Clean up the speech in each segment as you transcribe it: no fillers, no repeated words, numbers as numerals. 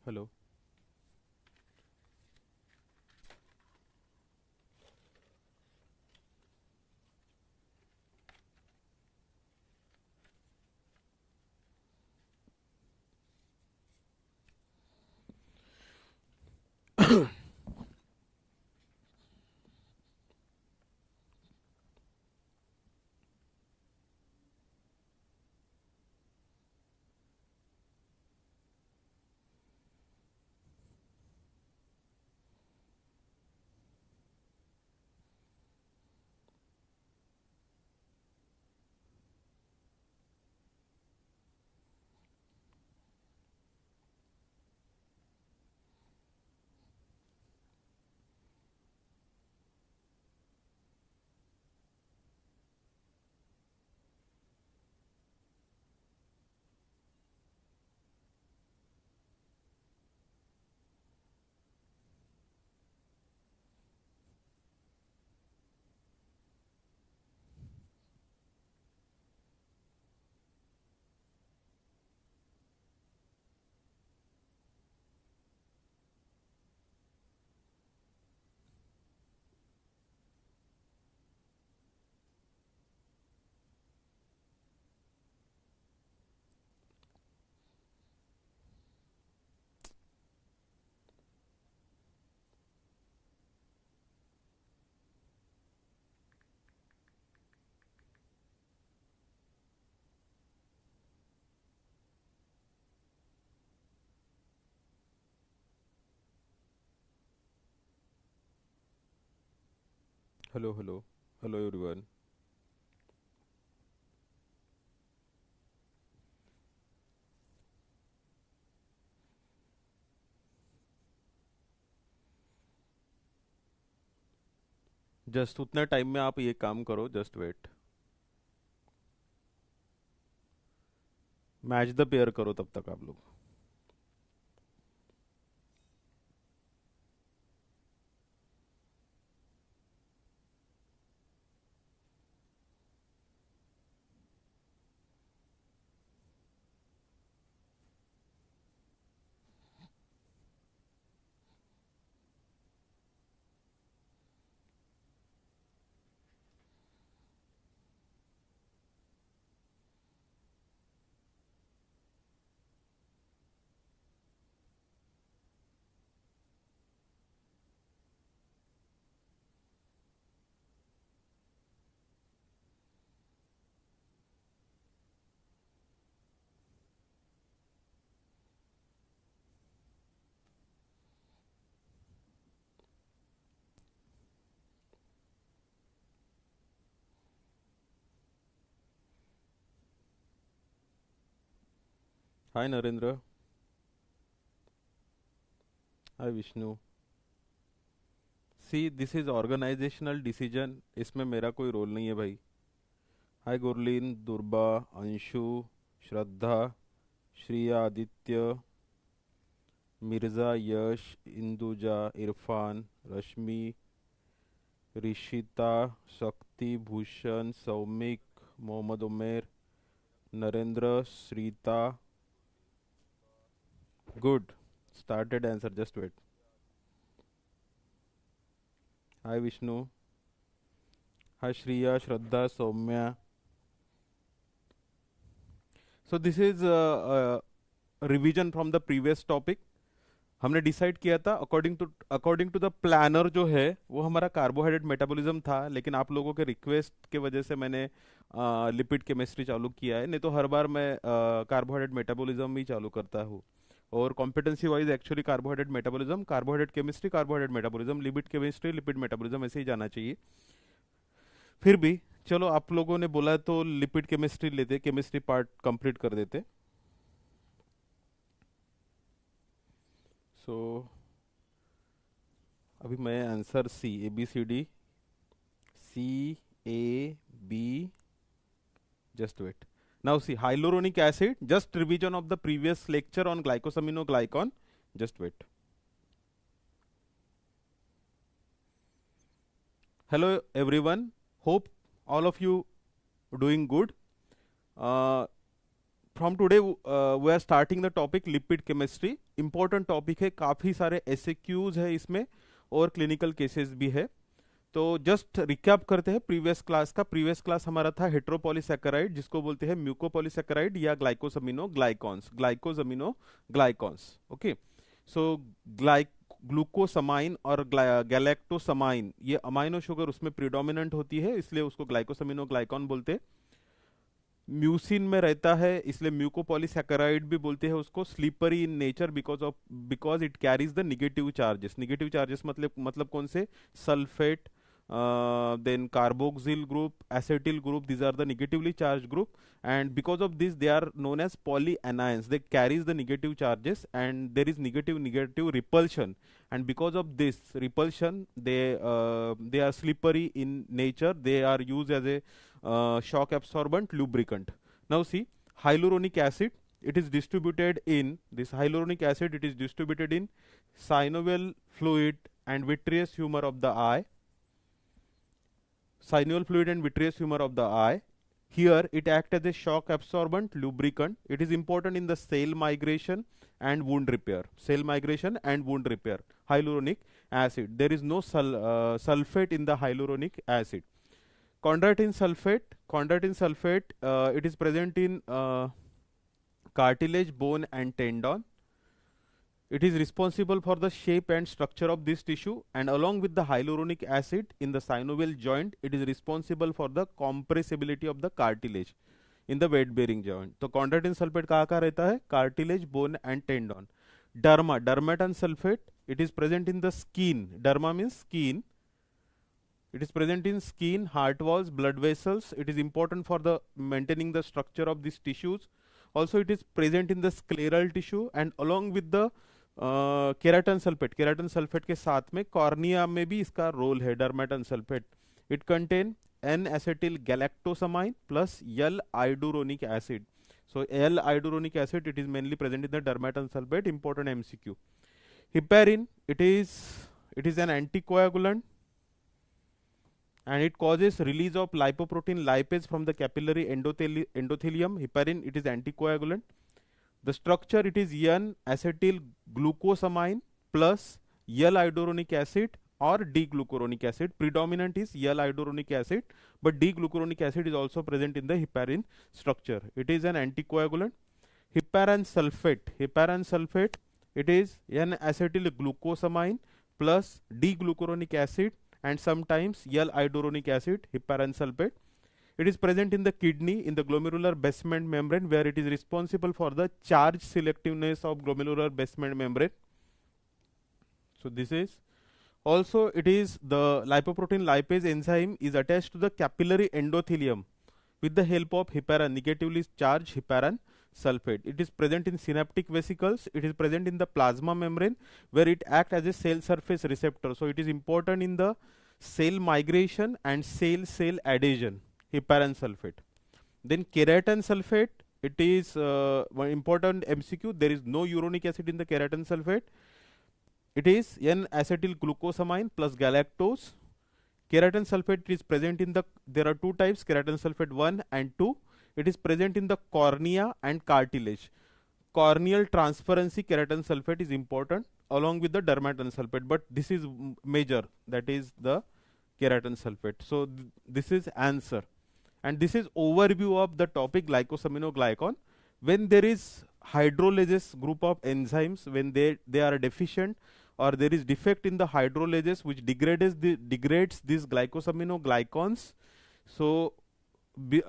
Hello. Hello hello. Hello everyone. Just उतने time में आप ये काम करो, just wait. Match the pair करो तब तक आप लोग। Hi Narendra. Hi Vishnu. See, this is organisational decision, इसमें मेरा कोई रोल नहीं है भाई। हाय गुरलीन, दुर्बा, अंशु, श्रद्धा, श्रिया, आदित्य, मिर्जा, यश, Induja, Irfan, Rashmi, Rishita, Shakti, Bhushan, Soumik, Mohammed Umer, Narendra, Shreeta. Good. Started answer, just wait. Hi Vishnu. Hi Shriya, Shraddha, Saumya. So this is revision from the previous topic. हमने डिसाइड किया था अकॉर्डिंग टू द प्लानर जो है वो हमारा कार्बोहाइड्रेट मेटाबॉलिज्म था, लेकिन आप लोगों के रिक्वेस्ट के वजह से मैंने लिपिड केमिस्ट्री चालू किया है। नहीं तो हर बार मैं कार्बोहाइड्रेट मेटाबॉलिज्म ही चालू करता हूँ। और competency wise actually carbohydrate metabolism, lipid chemistry, lipid metabolism ऐसे ही जाना चाहिए। फिर भी चलो, आप लोगों ने बोला तो लिपिड केमिस्ट्री लेते, केमिस्ट्री पार्ट कंप्लीट कर देते। सो अभी मैं answer C, A B C D, C, A, B, just wait. Now see, hyaluronic acid, just revision of the previous lecture on glycosaminoglycan. Just wait. Hello everyone. Hope all of you doing good. Uh, from today we are starting the topic lipid chemistry. Important topic है, काफी सारे एसएक्यूज है इसमें और clinical cases भी है. तो just recap करते हैं प्रीवियस क्लास का. प्रीवियस क्लास हमारा था हेट्रोपॉलीसैकेराइड, जिसको बोलते हैं म्यूकोपॉलीसैकेराइड या ग्लाइकोसमिनो ग्लाइकॉन्स. ग्लाइकोसमिनो ग्लाइकॉन्स. ओके. सो ग्लूकोसमाइन और गैलेक्टोसमाइन, ये अमाइनो शुगर उसमें प्रिडोमिनेंट होती है, इसलिए उसको ग्लाइकोसमिनो ग्लाइकॉन बोलते हैं. म्यूसिन में रहता है, इसलिए म्यूकोपॉलीसैकेराइड भी बोलते हैं उसको. Slippery in nature because it carries the negative charges. Negative charges मतलब कौन से? Sulphate, then carboxyl group, acetyl group, these are the negatively charged group, and because of this they are known as polyanions. They carries the negative charges and there is negative repulsion, and because of this repulsion they are slippery in nature. They are used as a shock absorbent lubricant. Now see, hyaluronic acid, it is distributed in this hyaluronic acid, it is distributed in synovial fluid and vitreous humor of the eye. Synovial fluid and vitreous humor of the eye. Here it acts as a shock absorbent lubricant. It is important in the cell migration and wound repair. Cell migration and wound repair. Hyaluronic acid. There is no sulfate in the hyaluronic acid. Chondroitin sulfate, it is present in cartilage, bone and tendon. It is responsible for the shape and structure of this tissue, and along with the hyaluronic acid in the synovial joint, it is responsible for the compressibility of the cartilage in the weight bearing joint. तो chondroitin sulfate कहाँ रहता है? Cartilage, bone and tendon. Dermatan sulfate, it is present in the skin. Derma means skin. It is present in skin, heart walls, blood vessels. It is important for the maintaining the structure of these tissues. Also, it is present in the scleral tissue, and along with the keratan sulphate के साथ में cornea में भी इसका role है. Dermatan sulphate, it contain N acetyl galactosamine plus L iduronic acid. So L iduronic acid, it is mainly present in the dermatan sulphate. Important MCQ. Heparin, it is an anticoagulant and it causes release of lipoprotein lipase from the capillary endothelium. Heparin, it is anticoagulant. The structure, it is N-acetyl glucosamine plus L-iduronic acid or D-glucuronic acid. Predominant is L-iduronic acid, but D-glucuronic acid is also present in the heparin structure. It is an anticoagulant. Heparan sulfate, it is N-acetyl glucosamine plus D-glucuronic acid and sometimes L-iduronic acid, heparan sulfate. It is present in the kidney in the glomerular basement membrane, where it is responsible for the charge selectiveness of glomerular basement membrane. So this is also, it is the lipoprotein lipase enzyme is attached to the capillary endothelium with the help of heparan, negatively charged heparan sulfate. It is present in synaptic vesicles. It is present in the plasma membrane, where it acts as a cell surface receptor. So it is important in the cell migration and cell adhesion. Heparan sulfate. Then keratin sulfate, it is one important MCQ. There is no uronic acid in the keratin sulfate. It is N-acetyl glucosamine plus galactose. Keratin sulfate is present in the, there are two types, keratin sulfate 1 and 2. It is present in the cornea and cartilage. Corneal transparency, keratin sulfate is important along with the dermatan sulfate, but this is major, that is the keratin sulfate. So this is answer. And this is overview of the topic glycosaminoglycan. When there is hydrolases group of enzymes, when they are deficient or there is defect in the hydrolases which degrades these glycosaminoglycans, so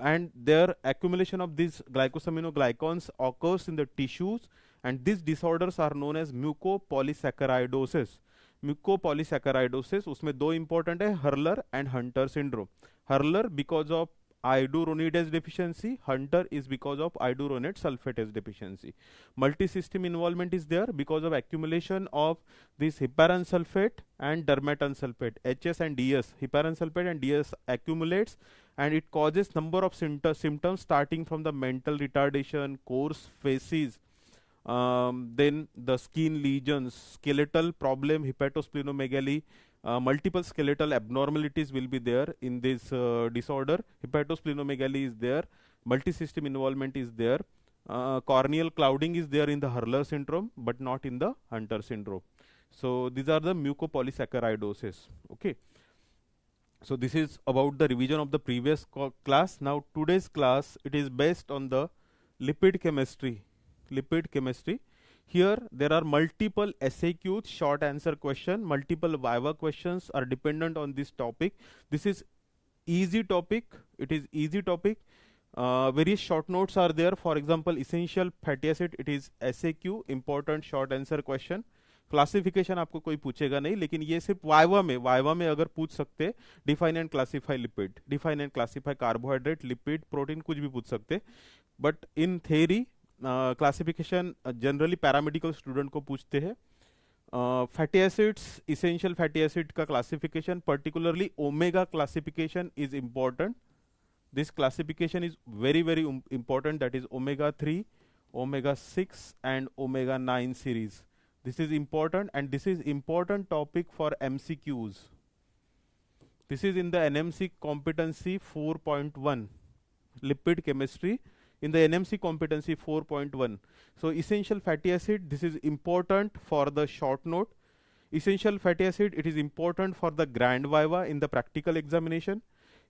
and their accumulation of these glycosaminoglycans occurs in the tissues, and these disorders are known as mucopolysaccharidosis. Mucopolysaccharidosis, उसमें दो important है, Hurler and Hunter syndrome. Hurler because of iduronidase deficiency, Hunter is because of iduronate sulfatase deficiency. Multisystem involvement is there because of accumulation of this heparan sulfate and dermatan sulfate, HS and DS. Heparan sulfate and DS accumulates, and it causes number of symptoms starting from the mental retardation, coarse faces, then the skin lesions, skeletal problem, hepatosplenomegaly, multiple skeletal abnormalities will be there in this disorder. Hepatosplenomegaly is there, multisystem involvement is there. corneal clouding is there in the Hurler syndrome, but not in the Hunter syndrome. So these are the mucopolysaccharidosis. Okay. So this is about the revision of the previous class. Now today's class, it is based on the lipid chemistry. Lipid chemistry. Here there are multiple SAQs, short answer question, multiple Viva questions are dependent on this topic. This is easy topic. It is easy topic. Various short notes are there. For example, essential fatty acid, it is SAQ, important short answer question. Classification आपको कोई पूछेगा नहीं, लेकिन ये सिर्फ viva में अगर पूछ सकते, define and classify lipid, define and classify carbohydrate, lipid, protein, कुछ भी पूछ सकते. But in their classification generally paramedical student को पूछते हैं. Fatty acids, essential fatty acid का classification, particularly omega classification is important. This classification is very important, that is omega 3, omega 6 and omega 9 series. This is important, and this is important topic for MCQs. This is in the NMC competency 4.1, lipid chemistry in the NMC competency 4.1. So essential fatty acid, this is important for the short note. Essential fatty acid, it is important for the grand viva in the practical examination.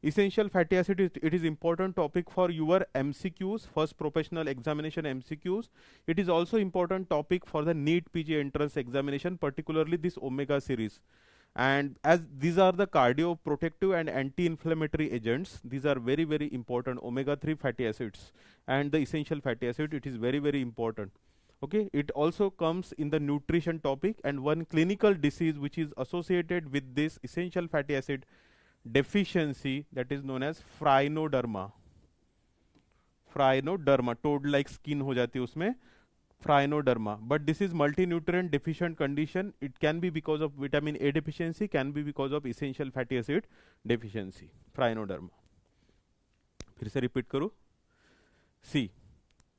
Essential fatty acid, it is important topic for your MCQs, first professional examination MCQs. It is also important topic for the NEET PG entrance examination, particularly this omega series. And as these are the cardioprotective and anti-inflammatory agents, these are very important, omega 3 fatty acids and the essential fatty acid, it is very important. Okay, it also comes in the nutrition topic, and one clinical disease which is associated with this essential fatty acid deficiency, that is known as phrynoderma. Phrynoderma, toad like skin हो जाती है उसमें, phrynoderma. But this is multi nutrient deficient condition. It can be because of vitamin A deficiency, can be because of essential fatty acid deficiency. Phrynoderma. फिर से repeat करूं. See,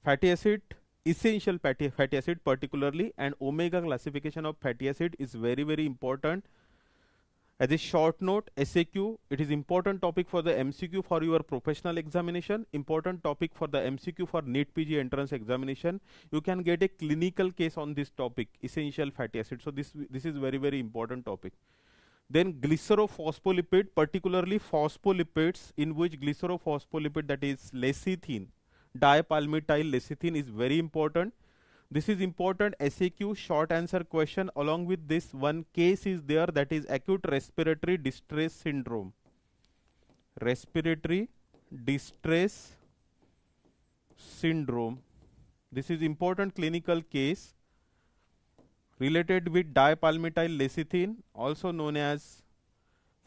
fatty acid, essential fatty acid particularly, and omega classification of fatty acid is very important. As a short note, SAQ, it is important topic for the MCQ for your professional examination, important topic for the MCQ for NEET PG entrance examination. You can get a clinical case on this topic, essential fatty acid. So this is very important topic. Then glycerophospholipid, particularly phospholipids, in which glycerophospholipid, that is lecithin, dipalmityl lecithin, is very important. This is important SAQ short answer question. Along with this, one case is there, that is acute respiratory distress syndrome. Respiratory distress syndrome. This is important clinical case related with dipalmityl lecithin, also known as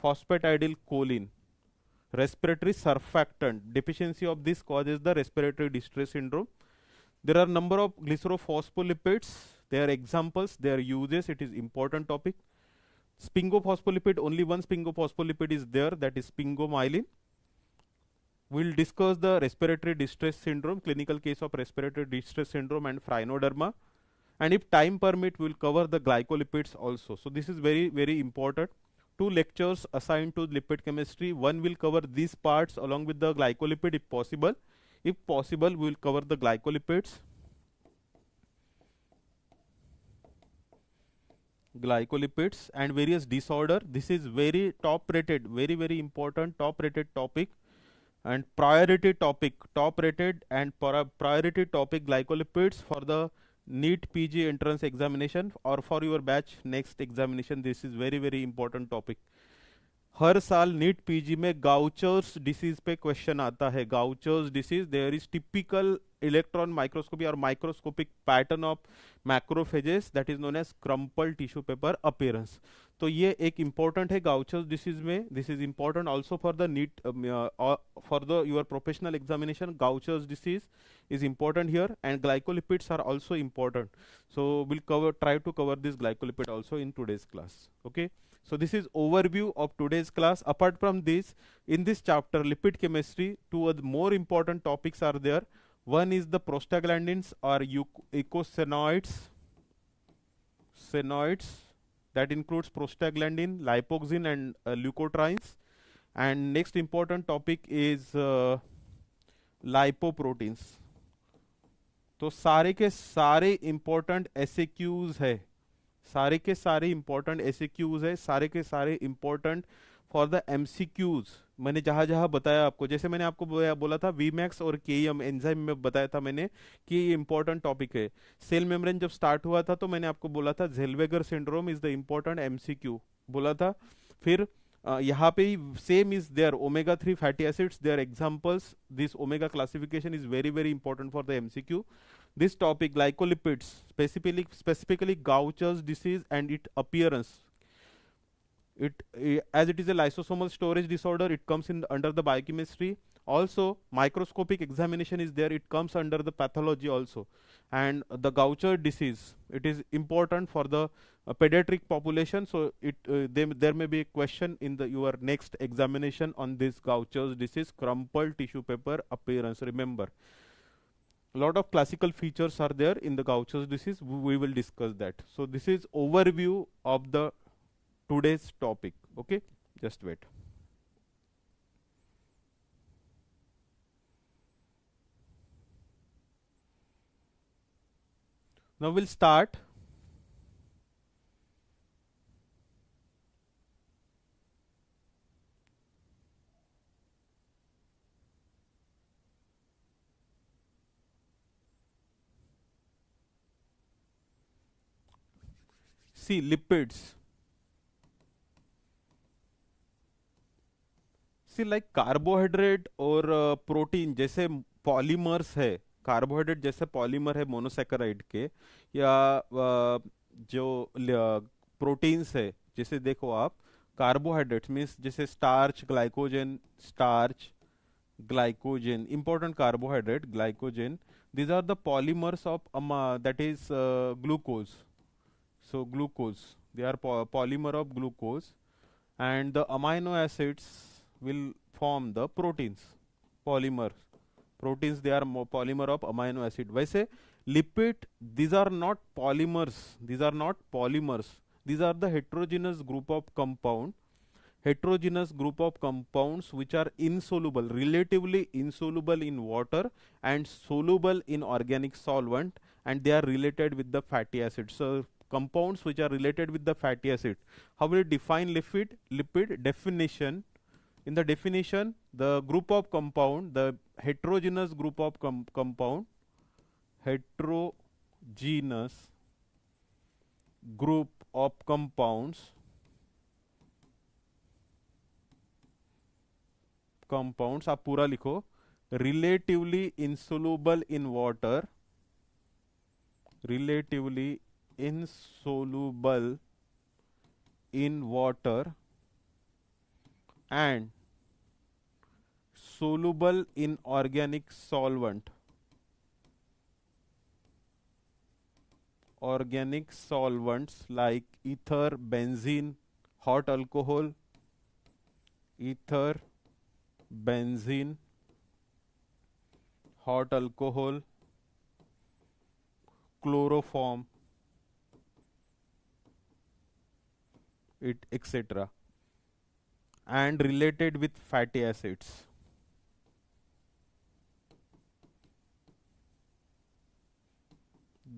phosphatidylcholine. Respiratory surfactant deficiency of this causes the respiratory distress syndrome. There are number of glycerophospholipids, their examples, their uses, it is important topic. Sphingophospholipid, only one sphingophospholipid is there, that is sphingomyelin. We'll discuss the respiratory distress syndrome, clinical case of respiratory distress syndrome and frinoderma. And if time permit, we'll cover the glycolipids also. So this is very important. 2 lectures assigned to lipid chemistry. One will cover these parts along with the glycolipid if possible. If possible, we will cover the glycolipids. Glycolipids and various disorder. This is very top rated, very important top rated topic, and priority topic, top rated and priority topic, glycolipids for the NEET PG entrance examination or for your batch next examination. This is very important topic. हर साल NEET PG में गाउचर्स disease पे question आता है. Gaucher's disease, there is typical electron microscopy और microscopic pattern of macrophages, that is known as crumple tissue paper appearance. तो ये एक important है गाउचर्स डिसीज में. This is important also for the NEET, for the your professional examination. Gaucher's disease is important here, and glycolipids are also important. So we'll try to cover this glycolipid also in today's class. Okay, so this is overview of today's class. Apart from this, in this chapter lipid chemistry, 2 more important topics are there. One is the prostaglandins or eicosanoids, that includes prostaglandin, lipoxin and leukotrienes. And next important topic is lipoproteins. तो सारे के सारे important एसएक्यूज है, सारे के सारे important एसएक्यूज है, सारे के सारे इंपॉर्टेंट फॉर द एमसीक्यूज। मैंने जहां जहां बताया आपको, जैसे मैंने आपको बोला था वीमैक्स और केएम एंजाइम में बताया था मैंने कि ये इंपॉर्टेंट टॉपिक है। सेल मेम्ब्रेन जब स्टार्ट हुआ था तो मैंने आपको बोला था Zellweger syndrome is the important MCQ बोला था। फिर यहाँ पे ही same is there omega 3 fatty acids there examples, this omega classification is very very important for the MCQ. This topic, glycolipids, specifically Gaucher's disease and its appearance. As it is a lysosomal storage disorder, it comes in under the biochemistry. Also, microscopic examination is there. It comes under the pathology also. And the Gaucher disease, it is important for the pediatric population. So there may be a question in your next examination on this Gaucher's disease, crumpled tissue paper appearance. Remember, a lot of classical features are there in the Gaucher's disease. We will discuss that. So this is overview of the today's topic. Okay, just wait. Now we'll start. See, lipids. C like carbohydrate और protein जैसे polymers है, carbohydrate जैसे polymer है monosaccharide के, या जो proteins है, जैसे देखो आप कार्बोहाइड्रेट्स मीन्स जैसे starch glycogen, starch glycogen important carbohydrate glycogen, these are the polymers of that is glucose. So glucose, they are polymer of glucose, and the amino acids will form the proteins, polymer proteins, they are polymer of amino acid. वैसे lipid, these are not polymers, these are not polymers, these are the heterogeneous group of compounds which are insoluble, relatively insoluble in water and soluble in organic solvent, and they are related with the fatty acids. So compounds which are related with the fatty acid. How will you define lipid definition? In the definition, the group of compound, the heterogeneous group of compound, heterogeneous group of compounds आप पूरा लिखो, relatively insoluble in water, relatively insoluble in water and soluble in organic solvent, organic solvents like ether, benzene, hot alcohol, ether, benzene, hot alcohol, chloroform, it etc., and related with fatty acids.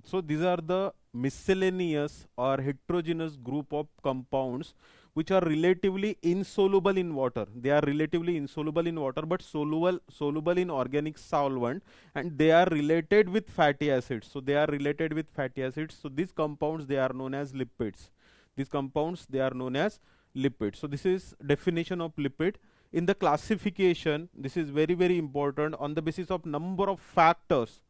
So these are the miscellaneous or heterogeneous group of compounds which are relatively insoluble in water. They are relatively insoluble in water but soluble in organic solvent, and they are related with fatty acids. So they are related with fatty acids. So these compounds, they are known as lipids. These compounds, they are known as lipids. So this is definition of lipid. In the classification, this is very very important on the basis of number of factors.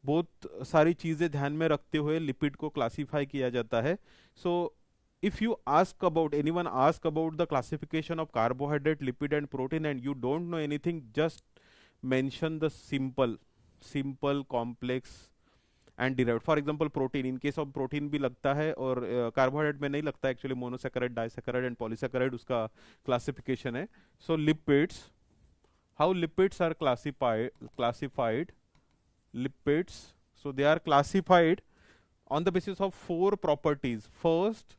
बहुत सारी चीजें ध्यान में रखते हुए lipid को classify किया जाता है. सो if you ask about, anyone ask about the classification of carbohydrate, lipid and protein and you don't know anything, just mention the simple, complex and derived. For example, protein, in case of protein भी लगता है और carbohydrate में नहीं लगता actually, monosaccharide, disaccharide and polysaccharide उसका classification है. सो lipids, how lipids are classified, lipids, so they are classified on the basis of four properties. First,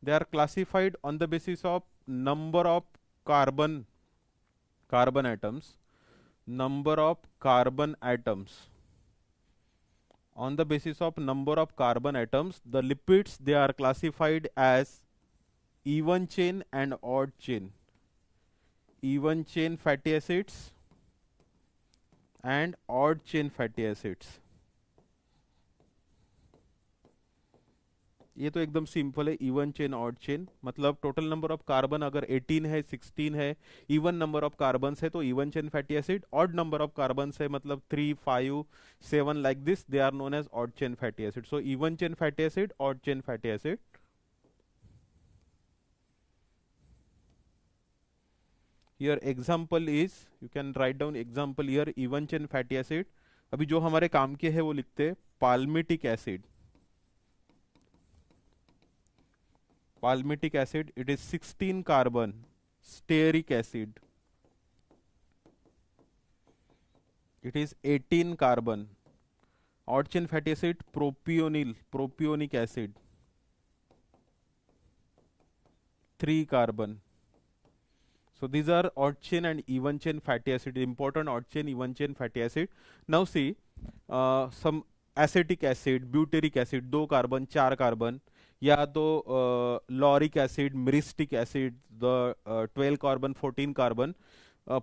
they are classified on the basis of number of carbon atoms, number of carbon atoms. on the basis of number of carbon atoms, the lipids, they are classified as even chain and odd chain. Even chain fatty acids and odd chain fatty acids. ये तो एकदम simple है, even chain odd chain, मतलब total number of carbon अगर 18 है, 16 है, even number of carbon है तो even chain fatty acid, odd number of carbon है मतलब 3, 5, 7 like this, they are known as odd chain fatty acid. So even chain fatty acid, odd chain fatty acid. Here example is, you can write down example here, even chain fatty acid. अभी जो हमारे काम के है वो लिखते हैं. Palmitic acid. Palmitic acid, it is 16 carbon. Stearic acid, it is 18 carbon. Odd chain fatty acid, propionyl, propionic acid, 3 carbon. So these are odd chain and even chain fatty acid, important odd chain, even chain fatty acid. Now see, some acetic acid, butyric acid, 2 carbon, 4 carbon, या तो lauric acid, myristic acid, the 12 carbon, 14 carbon,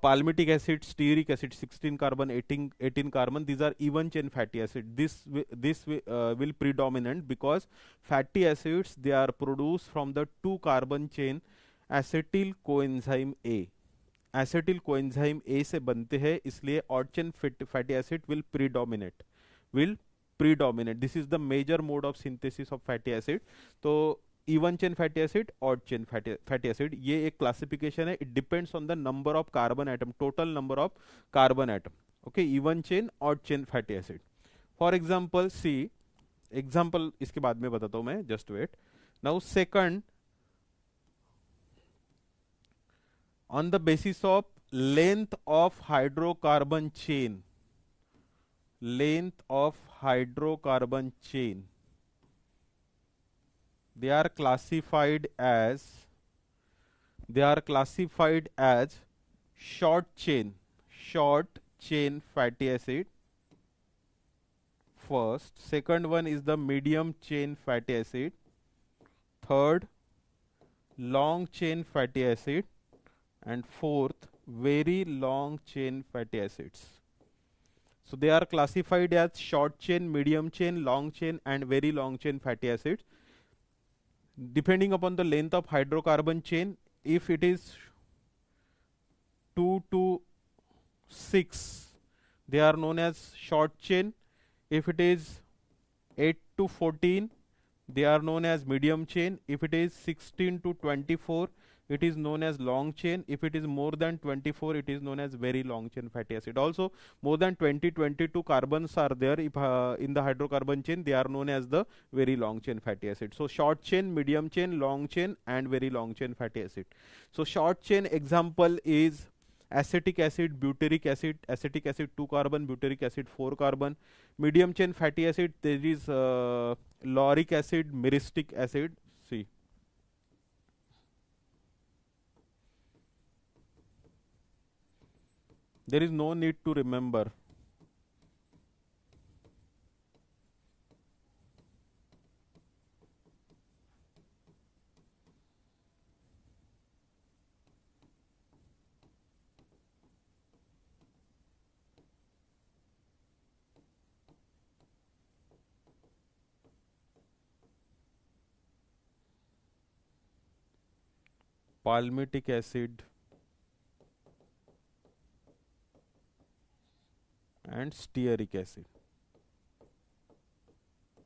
palmitic acid, stearic acid, 16 carbon, 18 carbon. These are even chain fatty acid. This will predominant because fatty acids, they are produced from the 2 carbon chain acetyl coenzyme A. Acetyl coenzyme A से बनते हैं, इसलिए odd chain fatty acid will predominate. This is the major mode of synthesis of fatty acid. तो even chain fatty acid, odd chain fatty acid, ये एक classification है. It depends on the number of carbon atom, total number of carbon atom. Okay, even chain, odd chain fatty acid. For example see, example इसके बाद में बताता हूं मैं, just wait. Now second, on the basis of length of hydrocarbon chain, length of hydrocarbon chain, they are classified as short chain fatty acid first. Second one is the medium chain fatty acid. Third, long chain fatty acid. And fourth, very long chain fatty acids. So they are classified as short chain, medium chain, long chain and very long chain fatty acids. Depending upon the length of hydrocarbon chain, if it is 2 to 6, they are known as short chain. If it is 8 to 14, they are known as medium chain. If it is 16 to 24, it is known as long chain. If it is more than 24, it is known as very long chain fatty acid. Also, more than 22 carbons are there if, in the hydrocarbon chain, they are known as the very long chain fatty acid. So short chain, medium chain, long chain and very long chain fatty acid. So short chain example is acetic acid, butyric acid. Acetic acid 2 carbon, butyric acid 4 carbon. Medium chain fatty acid, there is lauric acid, myristic acid. See, there is no need to remember. Palmitic acid and stearic acid.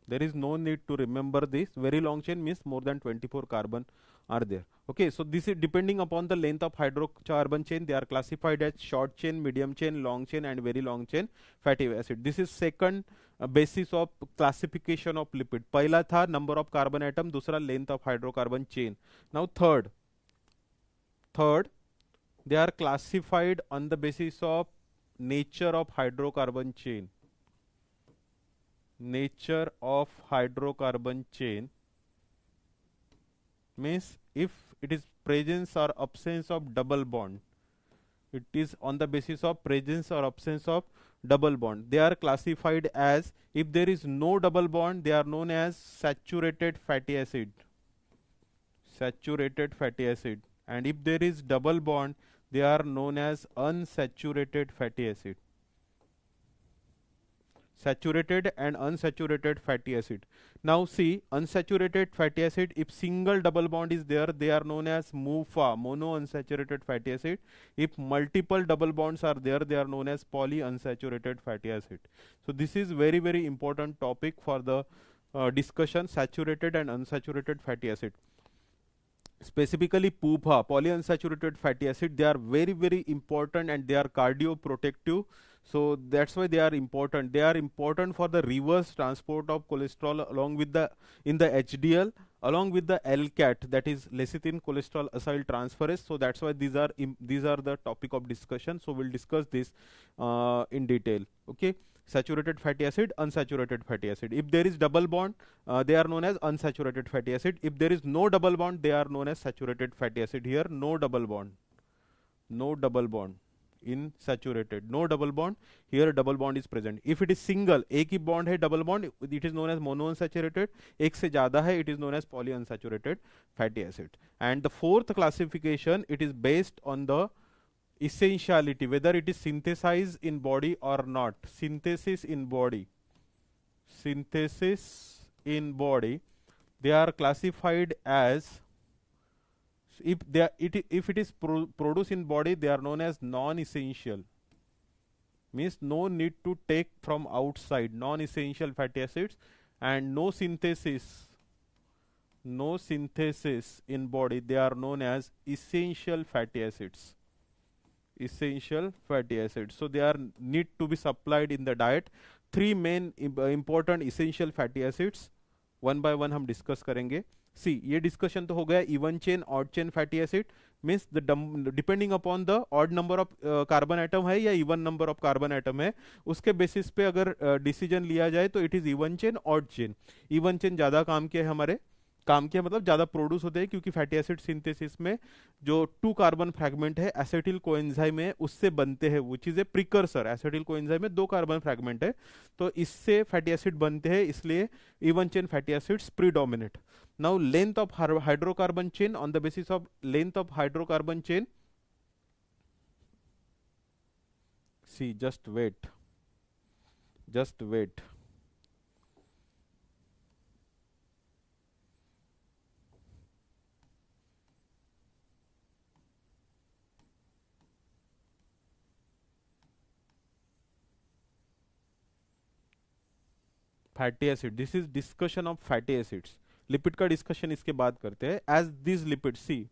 There is no need to remember this. Very long chain means more than 24 carbon are there. Okay, so this is depending upon the length of hydrocarbon chain. They are classified as short chain, medium chain, long chain and very long chain fatty acid. This is second basis of classification of lipid. पहला था number of carbon atom, दूसरा length of hydrocarbon chain. Now third, they are classified on the basis of nature of hydrocarbon chain. Nature of hydrocarbon chain means if it is presence or absence of double bond. It is on the basis of presence or absence of double bond. They are classified as, if there is no double bond, they are known as saturated fatty acid. Saturated fatty acid. And if there is double bond, they are known as unsaturated fatty acid. Saturated and unsaturated fatty acid. Now see, unsaturated fatty acid, if single double bond is there, they are known as MUFA, mono unsaturated fatty acid. If multiple double bonds are there, they are known as polyunsaturated fatty acid. So this is very, very important topic for the discussion, saturated and unsaturated fatty acid. Specifically PUFA, polyunsaturated fatty acid, they are very, very important and they are cardioprotective. So that's why they are important. They are important for the reverse transport of cholesterol along with the, in the HDL, along with the LCAT, that is lecithin cholesterol acyl transferase. So that's why these are the topic of discussion. So we'll discuss this in detail. Okay. Saturated fatty acid, unsaturated fatty acid. If there is double bond, they are known as unsaturated fatty acid. If there is no double bond, they are known as saturated fatty acid. Here, no double bond. No double bond in saturated. No double bond. Here, double bond is present. If it is single, एक ही bond है double bond, it is known as monounsaturated. एक से ज़्यादा है, it is known as polyunsaturated fatty acid. And the fourth classification, it is based on the essentiality, whether it is synthesized in body or not. Synthesis in body. Synthesis in body. They are classified as, if it is produced in body, they are known as non-essential. Means no need to take from outside. Non-essential fatty acids, and no synthesis in body. They are known as essential fatty acids. Essential fatty acids. So they are need to be supplied in the diet. Three main important essential fatty acids, one by one हम discuss करेंगे. See, ये discussion तो हो गया even chain, odd chain fatty acid. Means the depending upon the odd number of carbon atom है या even number of carbon atom है, उसके basis पे अगर decision लिया जाए तो it is even chain, odd chain. Even chain ज़्यादा काम किया है हमारे, काम किया मतलब ज़्यादा प्रोड्यूस होते हैं, क्योंकि फैटी एसिड सिंथेसिस में जो 2 कार्बन फ्रैगमेंट है एसिटिल कोएंजाइम है उससे बनते हैं, वो चीज़ है प्रिकर्सर. एसिटिल कोएंजाइम में 2 कार्बन फ्रैगमेंट है, तो इससे फैटी एसिड बनते हैं, इसलिए even chain fatty acids predominate. Now length of hydrocarbon chain, on the basis of length of hydrocarbon chain, see just wait. Fatty acid, this is discussion of fatty acids. Lipid का discussion इसके बाद करते हैं. As this lipid, see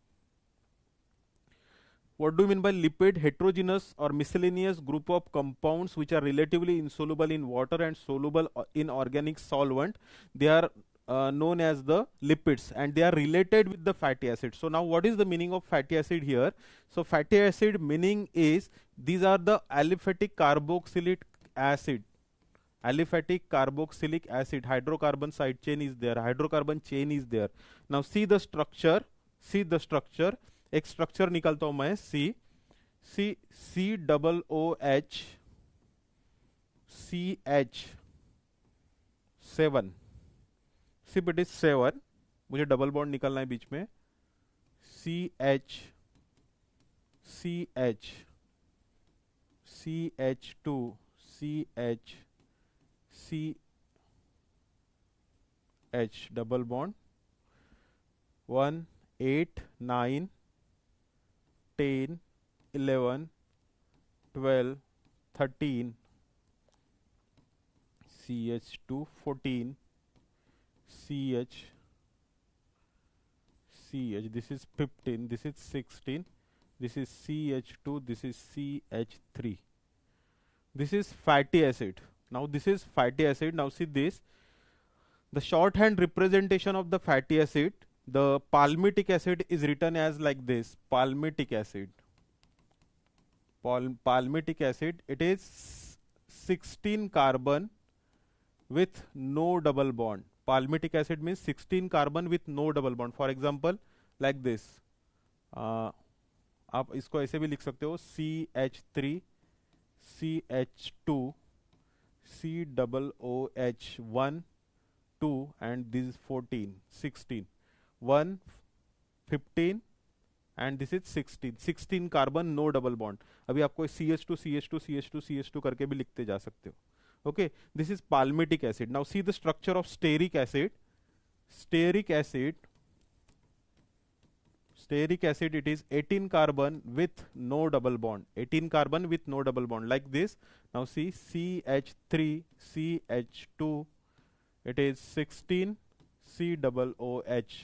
what do you mean by lipid? Heterogeneous or miscellaneous group of compounds which are relatively insoluble in water and soluble in organic solvent. They are known as the lipids, and they are related with the fatty acid. So now what is the meaning of fatty acid here? So fatty acid meaning is, these are the aliphatic carboxylic acid. Aliphatic carboxylic acid, hydrocarbon side chain is there, hydrocarbon chain is there. Now see the structure, एक structure निकालता हूं मैं. C double O H CH7, सिर्फ it is 7, मुझे double bond निकालना है बीच में. CH2 CH double bond 1 8 9 10 11 12 13 CH2 14 CH, this is 15, this is 16, this is CH2, this is CH3. This is fatty acid. Now this is fatty acid. Now see this, the shorthand representation of the fatty acid, the palmitic acid is written as like this, palmitic acid. Palmitic acid, it is 16 carbon with no double bond. Palmitic acid means 16 carbon with no double bond. For example, like this. आप इसको ऐसे भी लिख सकते हो, CH3 CH2 COOH 1 2 and this is 14 16 1 15 and this is 16 carbon no double bond. अभी आपको CH2 CH2 CH2 CH2 करके भी लिखते जा सकते हो. Okay, this is palmitic acid. Now see the structure of stearic acid. Stearic acid, it is 18 carbon with no double bond. 18 carbon with no double bond like this. Now see CH3 CH2, it is 16 COOH.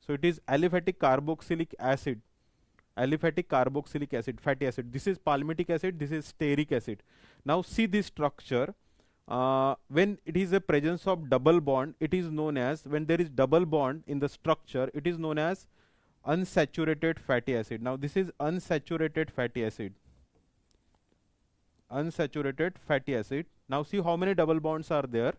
So it is aliphatic carboxylic acid. Aliphatic carboxylic acid, fatty acid. This is palmitic acid, this is stearic acid. Now see this structure. When it is a presence of double bond, it is known as, when there is double bond in the structure, it is known as unsaturated fatty acid. Now this is unsaturated fatty acid. Unsaturated fatty acid. Now see how many double bonds are there.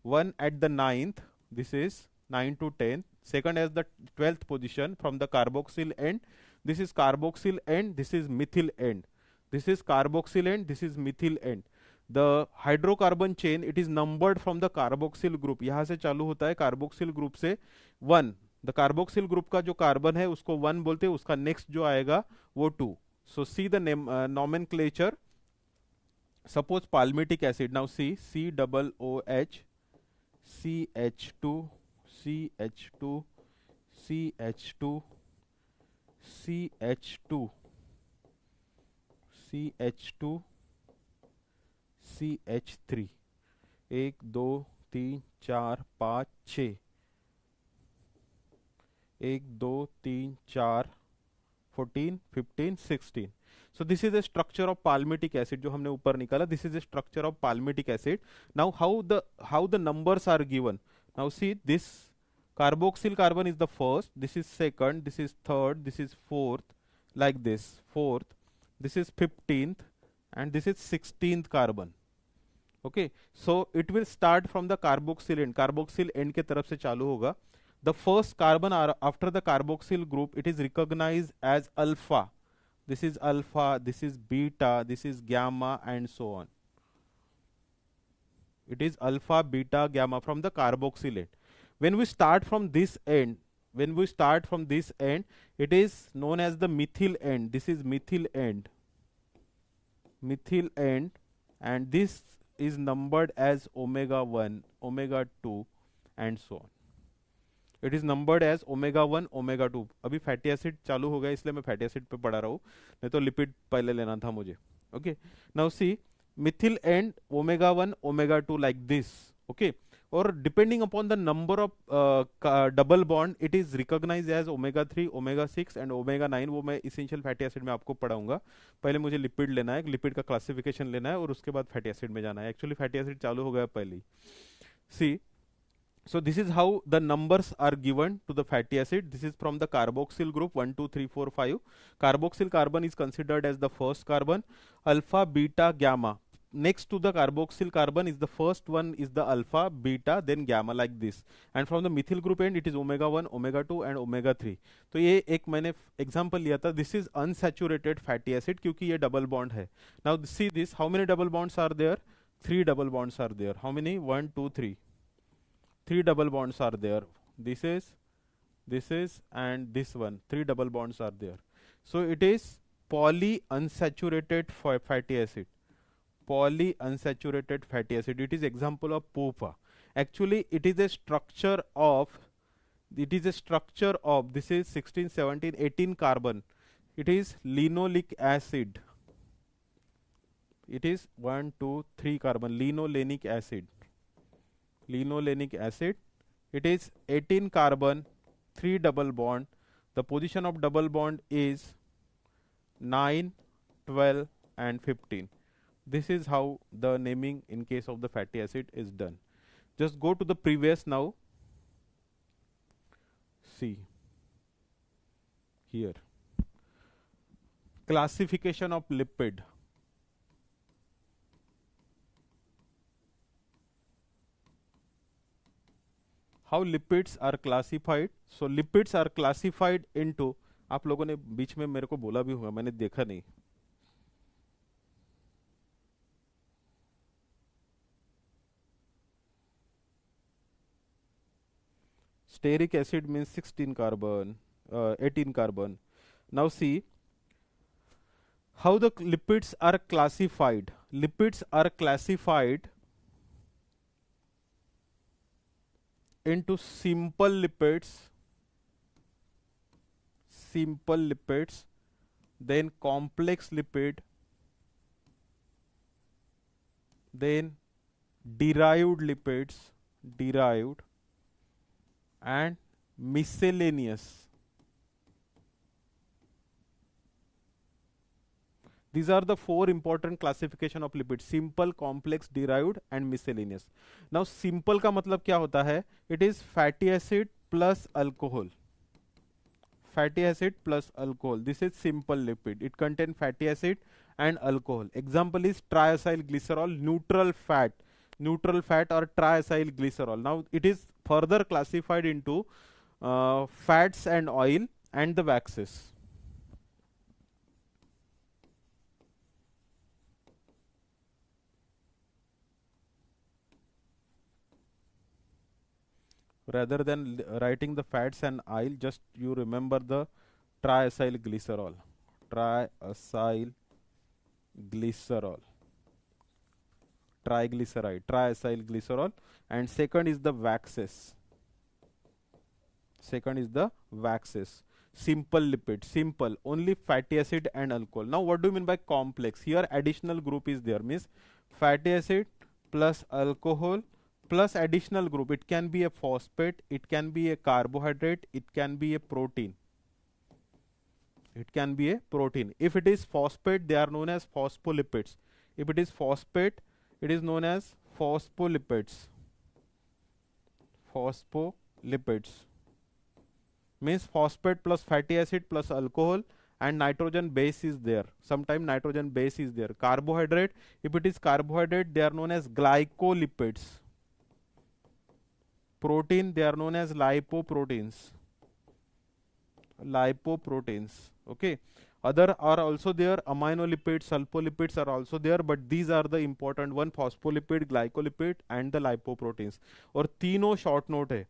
One at the 9th, this is 9 to 10. Second as the 12th position from the carboxyl end. This is carboxyl end, this is methyl end. This is carboxyl end, this is methyl end. The hydrocarbon chain, it is numbered from the carboxyl group. यहाँ से चालू होता है carboxyl group से 1. The carboxyl group का जो carbon है उसको 1 बोलते हैं, उसका next जो आएगा वो 2. So see the name, nomenclature. Suppose palmitic acid. Now see COOH CH2 CH2 CH2 CH2 CH2 CH3 1 2 3 4 5 6 1 2 3 4 14 15 16. So this is a structure of palmitic acid जो हमने ऊपर निकाला. This is a structure of palmitic acid. Now how the numbers are given. Now see, this carboxyl carbon is the first, this is second, this is third, this is fourth, like this, fourth, this is 15th and this is 16th carbon. Okay, so it will start from the carboxyl end. Carboxyl end के तरफ से चालू होगा. The first carbon after the carboxyl group, it is recognized as alpha. This is alpha, this is beta, this is gamma and so on. It is alpha, beta, gamma from the carboxyl end. When we start from this end, it is known as the methyl end. This is methyl end. Methyl end, and this is numbered as omega 1, omega 2 and so on. It is numbered as omega 1, omega 2. अभी fatty acid चालू हो गया इसलिए मैं fatty acid पे पढ़ा रहा हूँ, नहीं तो लिपिड पहले लेना था मुझे. Okay, now see, methyl end, omega 1, omega 2 like this. Okay, or depending upon the number of double bond, it is recognized as omega 3, omega 6 and omega 9. वो मैं essential fatty acid में आपको पढ़ाऊंगा. पहले मुझे लिपिड लेना है, लिपिड का क्लासिफिकेशन लेना है और उसके बाद फैटी एसिड में जाना है. एक्चुअली फैटी एसिड चालू हो गया पहले. See, so this is how the numbers are given to the fatty acid. This is from the carboxyl group 1 2 3 4 5. Carboxyl carbon is considered as the first carbon. Alpha, beta, gamma. Next to the carboxyl carbon is the first one is the alpha, beta, then gamma like this. And from the methyl group end it is omega 1, omega 2 and omega 3. तो ये एक मैंने example लिया था. This is unsaturated fatty acid क्योंकि ये double bond है. Now see this, how many double bonds are there? 3 double bonds are there. How many? 1 2 3. 3 double bonds are there. This is and this one. 3 double bonds are there. So it is polyunsaturated fatty acid. Polyunsaturated fatty acid. It is example of POFA. Actually, it is a structure of. This is 16, 17, 18 carbon. It is linoleic acid. It is 1, 2, 3 carbon. Linolenic acid. Linolenic acid. It is 18 carbon, 3 double bond. The position of double bond is 9, 12 and 15. This is how the naming in case of the fatty acid is done. Just go to the previous now. See here. Classification of lipid. How lipids are classified? So lipids are classified into, आप लोगों ने बीच में मेरे को बोला भी होगा, मैंने देखा नहीं. Stearic acid means 16 carbon, 18 carbon. Now see how the lipids are classified. Lipids are classified into simple lipids, then complex lipid, then derived lipids, and miscellaneous. These are the four important classification of lipids: simple, complex, derived and miscellaneous. Now simple का मतलब क्या होता है? It is fatty acid plus alcohol. Fatty acid plus alcohol. This is simple lipid. It contains fatty acid and alcohol. Example is triacyl glycerol, neutral fat or triacyl glycerol. Now it is further classified into fats and oil and the waxes. Rather than writing the fats and oil, just you remember the triacyl glycerol. Triglyceride, triacyl glycerol. And second is the waxes. Simple lipid, simple, only fatty acid and alcohol. Now what do you mean by complex? Here additional group is there, means fatty acid plus alcohol plus additional group. It can be a phosphate, it can be a carbohydrate, it can be a protein. If it is phosphate, they are known as phospholipids. If it is phosphate, it is known as phospholipids. Means phosphate plus fatty acid plus alcohol and nitrogen base is there. Sometimes nitrogen base is there. Carbohydrate, if it is carbohydrate, they are known as glycolipids. Protein, they are known as lipoproteins. Okay. Other are also there. Aminolipids, sulfolipids are also there, but these are the important one: phospholipid, glycolipid and the lipoproteins. और तीनों short note है.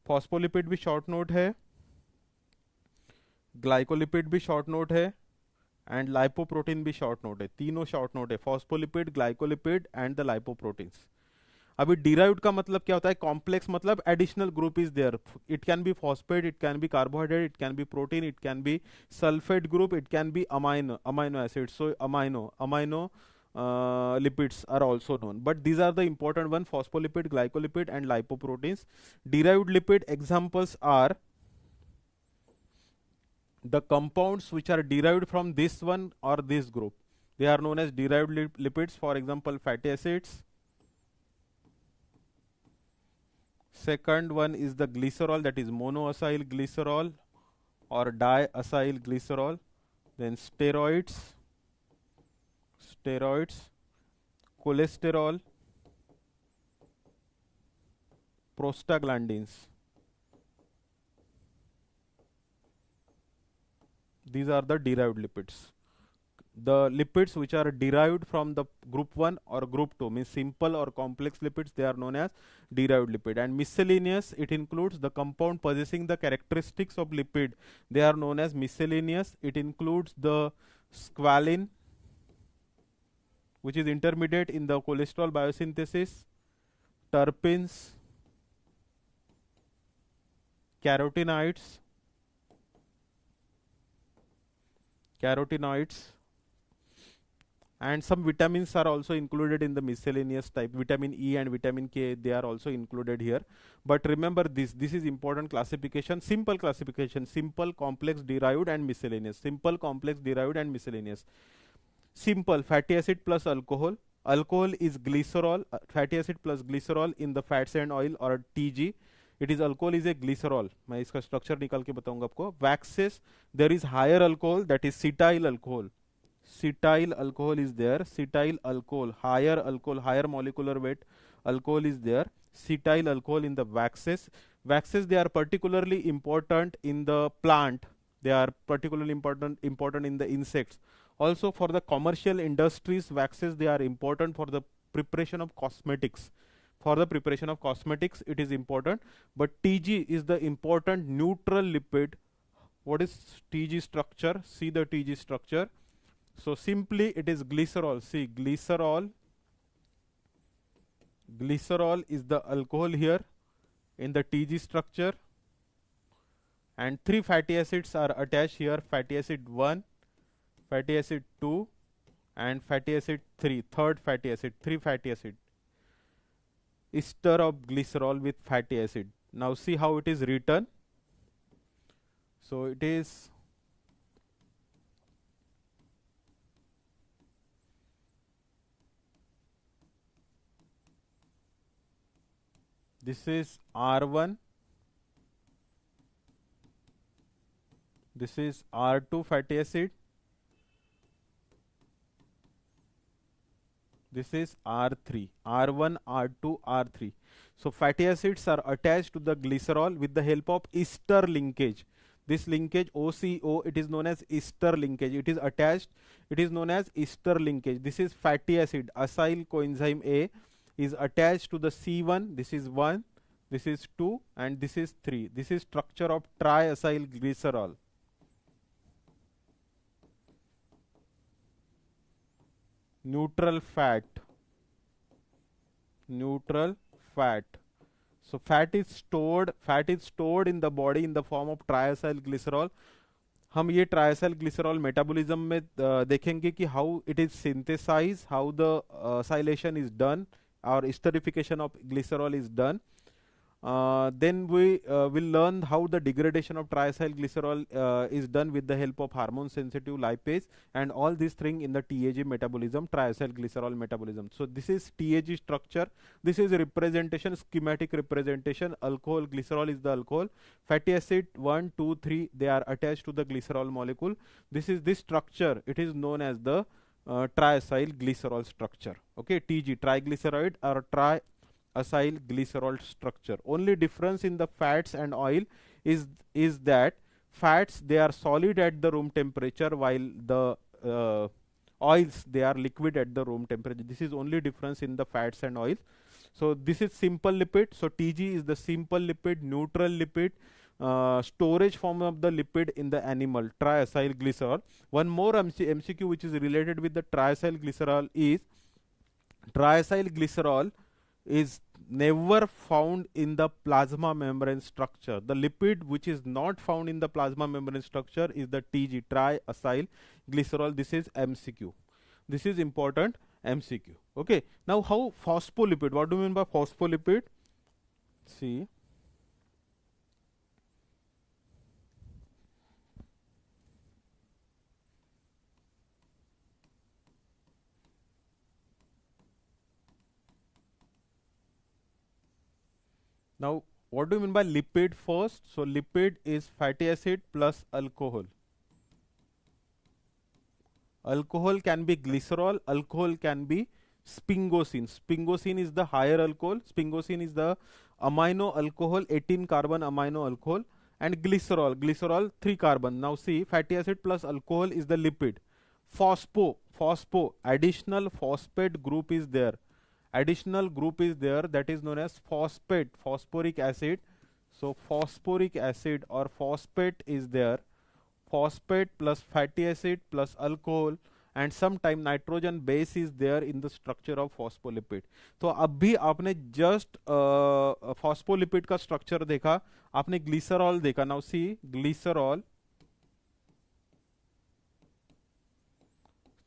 Phospholipid भी short note है, glycolipid भी short note है, and lipoprotein भी short note है. तीनों short note है: phospholipid, glycolipid and the lipoproteins. अभी डिराइव्ड का मतलब क्या होता है? कॉम्प्लेक्स मतलब additional group is there. It can be phosphate, it can be carbohydrate, it can be protein, it can be sulphate group, it can be amino acid. So amino lipids are also known, but these are the important one: phospholipid, glycolipid and lipoproteins. Derived lipid examples are the compounds which are derived from this one or this group. They are known as derived lipids. For example, fatty acids. Second one is the glycerol, that is monoacyl glycerol or diacyl glycerol. Then steroids, cholesterol, prostaglandins. These are the derived lipids. The lipids which are derived from the group 1 or group 2, means simple or complex lipids, they are known as derived lipid. And miscellaneous, it includes the compound possessing the characteristics of lipid. They are known as miscellaneous. It includes the squalene, which is intermediate in the cholesterol biosynthesis, terpenes, carotenoids, and some vitamins are also included in the miscellaneous type. Vitamin E and vitamin K, they are also included here. But remember this is important classification: simple classification, simple, complex, derived and miscellaneous. Simple, complex, derived and miscellaneous. Simple, fatty acid plus alcohol. Alcohol is glycerol, fatty acid plus glycerol in the fats and oil, or TG. It is alcohol is a glycerol. मैं इसका structure निकाल के बताऊंगा आपको. Waxes, there is higher alcohol, that is cetyl alcohol. Cetyl alcohol is there. Cetyl alcohol, higher molecular weight alcohol is there. Cetyl alcohol in the waxes. Waxes, they are particularly important in the plant. They are particularly important in the insects. Also for the commercial industries, waxes, they are important for the preparation of cosmetics. for the preparation of cosmetics it is important, but Tg is the important neutral lipid. What is Tg structure? See the Tg structure. So simply it is glycerol. See, glycerol is the alcohol here in the Tg structure, and three fatty acids are attached here: fatty acid 1, fatty acid 2, and fatty acid 3, third fatty acid, 3 fatty acid, ester of glycerol with fatty acid. Now see how it is written. So it is this is R1, this is R2 fatty acid, this is R3, R1, R2, R3. So fatty acids are attached to the glycerol with the help of ester linkage. This linkage OCO, it is known as ester linkage. It is attached, it is known as ester linkage. This is fatty acid, acyl coenzyme A is attached to the C1. This is 1, this is 2, and this is 3. This is structure of triacyl glycerol. Neutral fat. Neutral fat. So fat is stored in the body in the form of triacyl glycerol. हम ये triacyl glycerol metabolism में देखेंगे कि how it is synthesise, how the acylation is done और esterification of glycerol is done. Then we will learn how the degradation of triacyl glycerol is done with the help of hormone sensitive lipase, and all these things in the TAG metabolism, triacyl glycerol metabolism. So this is TAG structure. This is a representation, schematic representation. Alcohol, glycerol is the alcohol. Fatty acid 1, 2, 3, they are attached to the glycerol molecule. This is this structure. It is known as the triacyl glycerol structure. Okay, TG, triglyceride or triacyl glycerol structure. Only difference in the fats and oil is that fats, they are solid at the room temperature, while the oils, they are liquid at the room temperature. This is only difference in the fats and oils. So this is simple lipid. So TG is the simple lipid, neutral lipid, storage form of the lipid in the animal, triacyl glycerol. One more MCQ which is related with the triacyl glycerol is, triacyl glycerol is never found in the plasma membrane structure. The lipid which is not found in the plasma membrane structure is the TG, triacyl glycerol. This is MCQ. This is important MCQ. Okay. Now how phospholipid? What do you mean by phospholipid? See. Now, what do you mean by lipid first? So, lipid is fatty acid plus alcohol. Alcohol can be glycerol, alcohol can be sphingosine. Sphingosine is the higher alcohol. Sphingosine is the amino alcohol, 18 carbon amino alcohol, and glycerol 3 carbon. Now see, fatty acid plus alcohol is the lipid. Phospho, additional phosphate group is there. Additional group is there, that is known as phosphate, phosphoric acid. So phosphoric acid or phosphate is there. Phosphate plus fatty acid plus alcohol, and sometime nitrogen base is there in the structure of phospholipid. तो अभी आपने just phospholipid का structure देखा, आपने glycerol देखा. Now see, glycerol.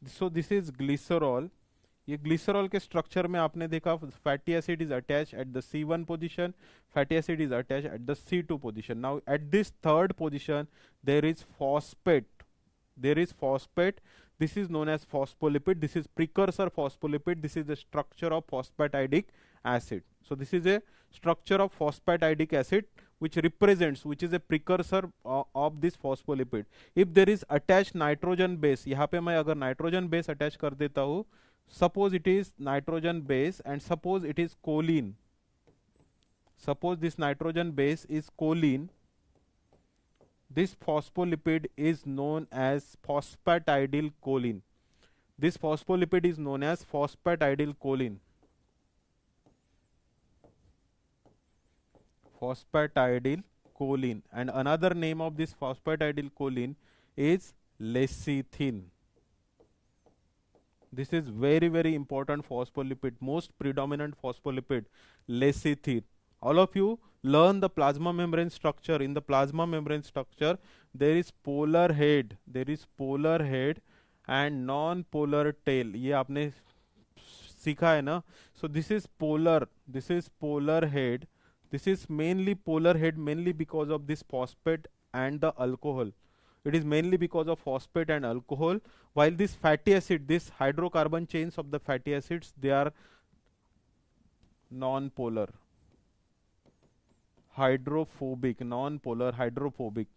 So this is glycerol. ये glycerol के structure में आपने देखा fatty acid is attach at the C1 position, fatty acid is attach at the C2 position. Now at this third position there is phosphate. This is known as phospholipid. This is precursor phospholipid. This is the structure of phosphatidic acid. So this is a structure of phosphatidic acid which is a precursor of this phospholipid. If there is attached nitrogen base, यहाँ पे मैं अगर nitrogen base attach कर देता हूँ, suppose it is nitrogen base and suppose it is choline. Suppose this nitrogen base is choline. This phospholipid is known as phosphatidyl choline. This phospholipid is known as phosphatidyl choline. phosphatidyl choline, and another name of this phosphatidyl choline is lecithin. This is very important phospholipid, most predominant phospholipid, lecithin. All of you learn the plasma membrane structure. In the plasma membrane structure, there is polar head, and non-polar tail. ये आपने सीखा है ना? So this is polar head. This is mainly polar head, mainly because of this phosphate and the alcohol. It is mainly because of phosphate and alcohol, while this fatty acid, this hydrocarbon chains of the fatty acids, they are non-polar, hydrophobic, non-polar, hydrophobic.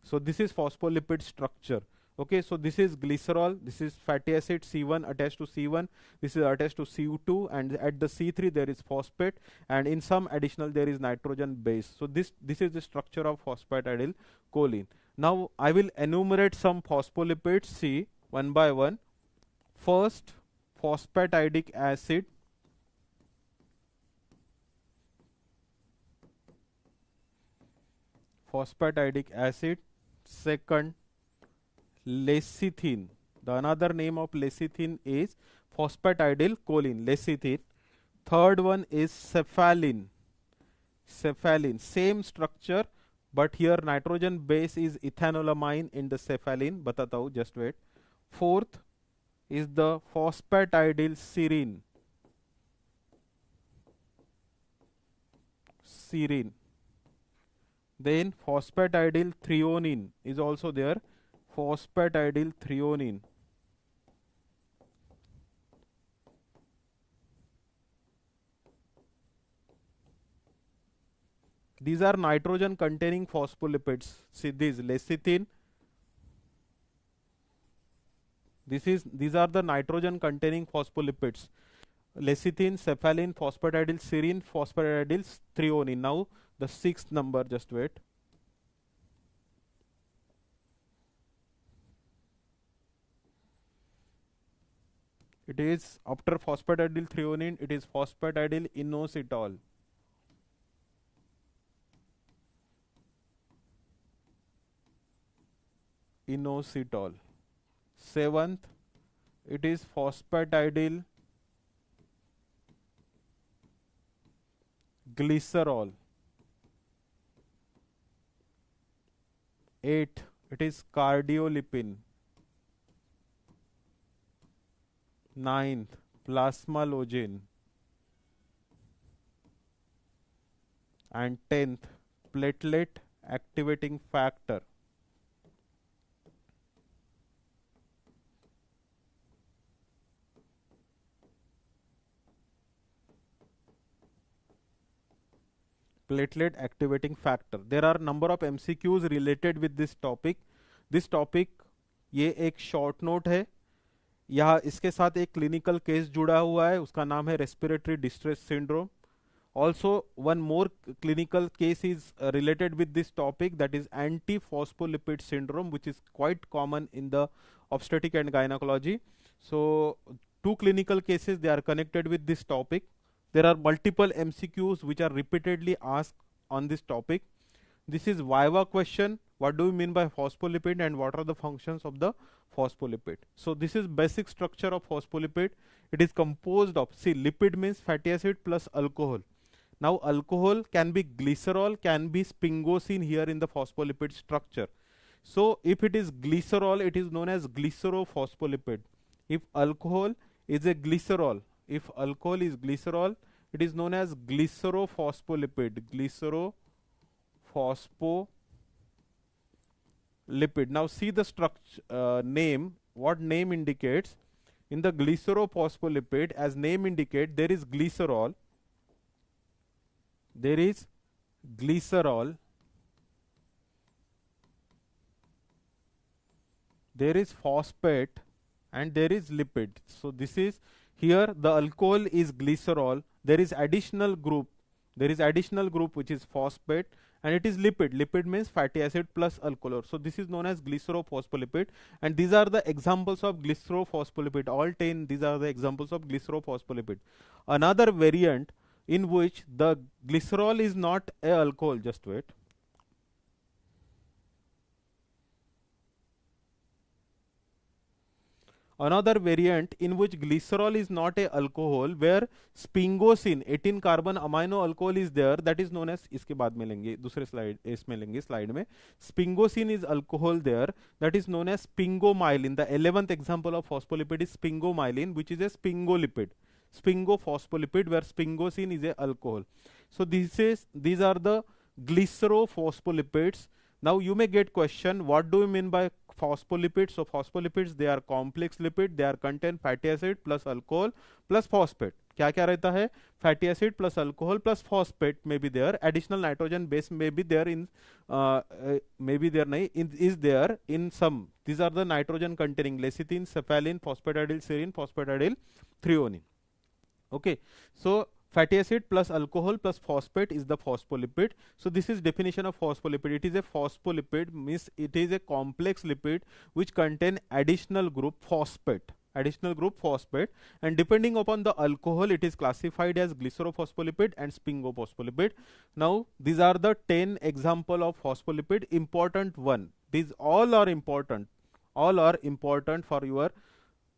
So this is phospholipid structure. Okay, so this is glycerol, this is fatty acid C1 attached to C1, this is attached to CO2, and at the C3 there is phosphate, and in some additional there is nitrogen base. So this is the structure of phosphatidyl choline. Now I will enumerate some phospholipids, see one by one. First, phosphatidic acid. Second, lecithin. The another name of lecithin is phosphatidyl choline, lecithin. Third one is cephalin. Same structure, but here nitrogen base is ethanolamine in the cephalin. बताता हूँ, just wait. Fourth is the phosphatidyl serine. Then phosphatidyl threonine is also there. Phosphatidyl threonine. These are nitrogen containing phospholipids. See this lecithin. These are the nitrogen containing phospholipids. Lecithin, cephalin, phosphatidyl serine, phosphatidyl threonine. Now the sixth number, just wait. It is after phosphatidyl threonine, it is phosphatidyl inositol. Seventh, it is phosphatidyl glycerol. Eighth, it is cardiolipin. Ninth, plasmalogen. And 10th, platelet activating factor. Platelet activating factor. There are number of MCQs related with this topic. This topic, ये एक short note है. यहाँ इसके साथ एक clinical case जुड़ा हुआ है, उसका नाम है respiratory distress syndrome. Also, one more clinical case is related with this topic, that is antiphospholipid syndrome, which is quite common in the obstetric and gynecology. So, two clinical cases, they are connected with this topic. There are multiple MCQs which are repeatedly asked on this topic. This is Viva question. What do we mean by phospholipid and what are the functions of the phospholipid? So this is basic structure of phospholipid. It is composed of, see, lipid means fatty acid plus alcohol. Now alcohol can be glycerol, can be sphingosine here in the phospholipid structure. So if it is glycerol, it is known as glycerophospholipid. If alcohol is a glycerol, it is known as glycerophospholipid. Lipid. Now see the structure name. What name indicates? In the glycerophospholipid, as name indicate, there is glycerol. There is phosphate, and there is lipid. So this is here the alcohol is glycerol. There is additional group which is phosphate, and it is lipid. Lipid means fatty acid plus alcohol. So this is known as glycerophospholipid, and these are the examples of glycerophospholipid. All 10, these are the examples of glycerophospholipid. Another variant in which the glycerol is not a alcohol. Just wait. Another variant in which glycerol is not a alcohol, where sphingosine 18 carbon amino alcohol is there, that is known as, इसके बाद में लेंगे दूसरे slide इसमें लेंगे slide में, sphingosine is alcohol there, that is known as sphingomyelin. The 11th example of phospholipid is sphingomyelin, which is a sphingolipid, sphingophospholipid, where sphingosine is a alcohol. So these are the glycerophospholipids. Now you may get question, what do you mean by phospholipids? So phospholipids, they are complex lipid, they are contain fatty acid plus alcohol plus phosphate. क्या क्या रहता है? Fatty acid plus alcohol plus phosphate may be there. Additional nitrogen base may be there in maybe there nahi is there in some. These are the nitrogen containing lecithin, cephalin, phosphatidyl serine, phosphatidyl threonine. Okay, so fatty acid plus alcohol plus phosphate is the phospholipid. So this is definition of phospholipid. It is a phospholipid, means it is a complex lipid which contain additional group phosphate, and depending upon the alcohol it is classified as glycerophospholipid and sphingophospholipid. Now these are the 10 example of phospholipid. Important one, these all are important for your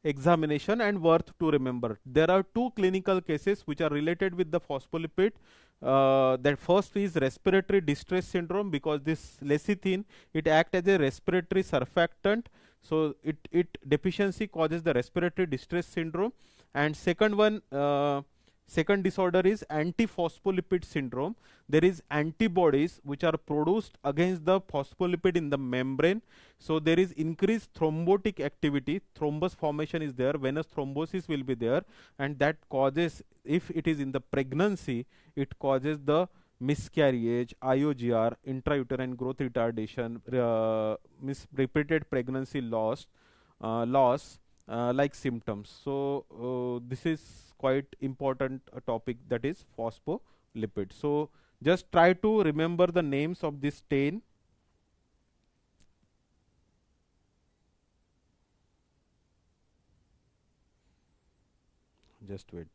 examination and worth to remember. There are two clinical cases which are related with the phospholipid. That first is respiratory distress syndrome, because this lecithin, it acts as a respiratory surfactant, so it deficiency causes the respiratory distress syndrome. And second one, second disorder is antiphospholipid syndrome. There is antibodies which are produced against the phospholipid in the membrane, so there is increased thrombotic activity, thrombus formation is there, venous thrombosis will be there, and that causes, if it is in the pregnancy, it causes the miscarriage, IOGR, intrauterine growth retardation, repeated pregnancy loss, like symptoms. So this is quite important topic, that is phospholipid. So just try to remember the names of this 10. Just wait.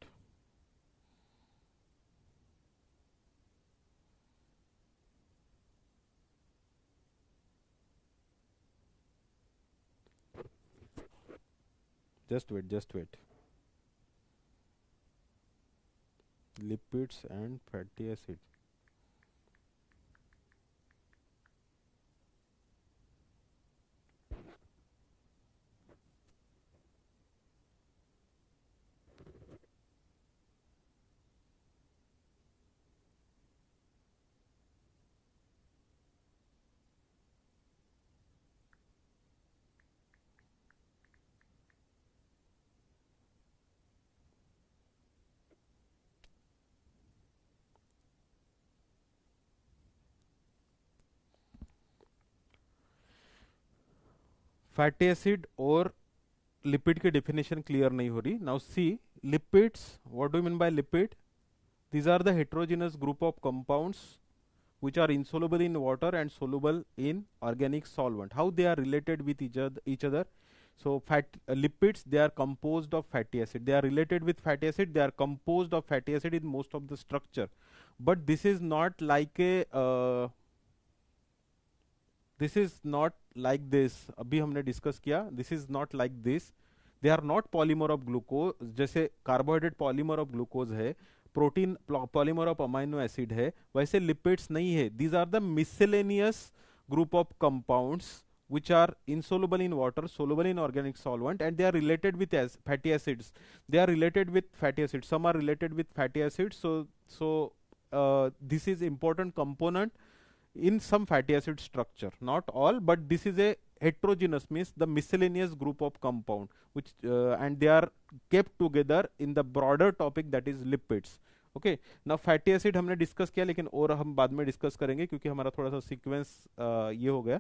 Just wait. Lipids and fatty acids. Fatty acid और lipid की definition clear नहीं हो रही. Now see lipids, what do you mean by lipid? These are the heterogeneous group of compounds which are insoluble in water and soluble in organic solvent. How they are related with each other? So lipids, they are composed of fatty acid. They are related with fatty acid. They are composed of fatty acid in most of the structure. But this is not like a this is not like this. अभी हमने discuss किया. This is not like this. They are not polymer of glucose. जैसे carbohydrate polymer of glucose है, protein polymer of amino acid है, वैसे lipids नहीं है. These are the miscellaneous group of compounds which are insoluble in water, soluble in organic solvent, and they are related with fatty acids. They are related with fatty acids. Some are related with fatty acids. So this is important component in some fatty acid structure. Not all, but this is a heterogeneous, means the miscellaneous group of compound which and they are kept together in the broader topic, that is lipids. Okay, ना fatty acid हमने discuss किया, लेकिन और हम बाद में discuss करेंगे क्योंकि हमारा थोड़ा सा सीक्वेंस ये हो गया.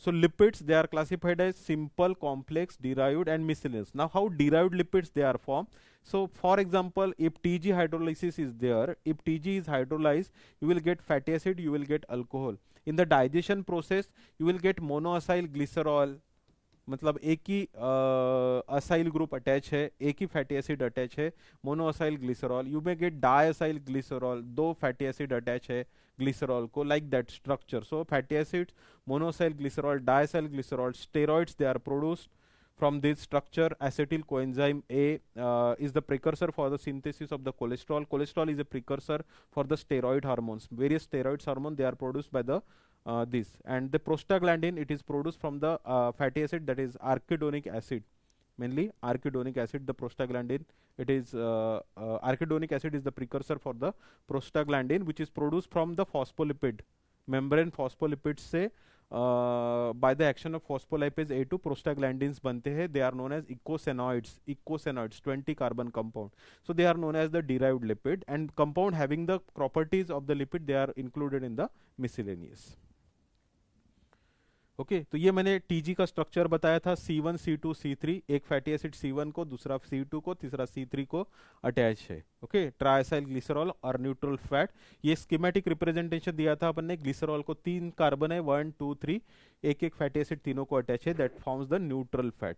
So lipids, they are classified as simple, complex, derived and miscellaneous. Now how derived lipids they are form? So for example, if TG hydrolysis is there, if TG is hydrolyzed, you will get fatty acid, you will get alcohol. In the digestion process, you will get monoacyl glycerol, मतलब एक ही acyl group attach है, एक ही fatty acid attach है, mono acyl glycerol. You may get di acyl glycerol, दो fatty acid attach है glycerol को, like that structure. So fatty acids, monoacyl glycerol, diacyl glycerol, steroids, they are produced from this structure. Acetyl coenzyme A is the precursor for the synthesis of the cholesterol. Cholesterol is a precursor for the steroid hormones. Various steroids hormone, they are produced by the this. And the prostaglandin, it is produced from the fatty acid, that is arachidonic acid, mainly arachidonic acid, the prostaglandin. It is arachidonic acid is the precursor for the prostaglandin, which is produced from the phospholipid membrane. phospholipids से by the action of phospholipase A2 prostaglandins बनते हैं. They are known as eicosanoids. Eicosanoids, 20 carbon compound. So they are known as the derived lipid, and compound having the properties of the lipid, they are included in the miscellaneous. Okay तो ये मैंने TG का structure बताया था, C1 C2 C3, एक fatty acid C1 को, दूसरा C2 को, तीसरा C3 को अटैच है. ओके ट्राइसाइल ग्लिसरॉल और न्यूट्रल फैट. ये स्कीमेटिक रिप्रेजेंटेशन दिया था अपन ने. ग्लिसरॉल को 3 कार्बन है, 1 2 3, एक एक फैटी एसिड तीनों को अटैच है, that forms the neutral fat.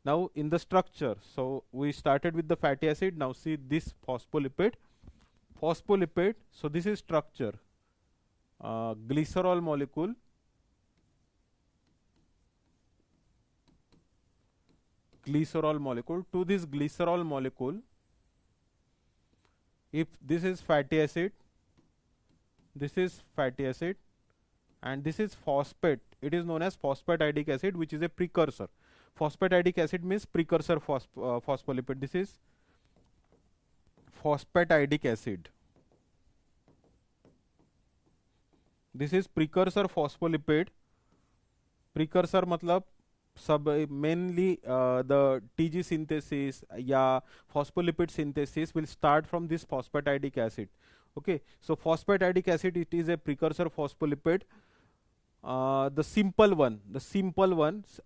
Now in the structure, so we started with the fatty acid. Now see this phospholipid. So this is structure, glycerol molecule, to this glycerol molecule, if this is fatty acid, and this is phosphate, it is known as phosphatidic acid, which is a precursor. Phosphatidic acid means precursor phospholipid. This is phosphatidic acid. This is precursor phospholipid. Precursor मतलब सब mainly the TG synthesis या phospholipid synthesis will start from this phosphatidic acid. Okay, so phosphatidic acid, it is a precursor phospholipid, the simple one,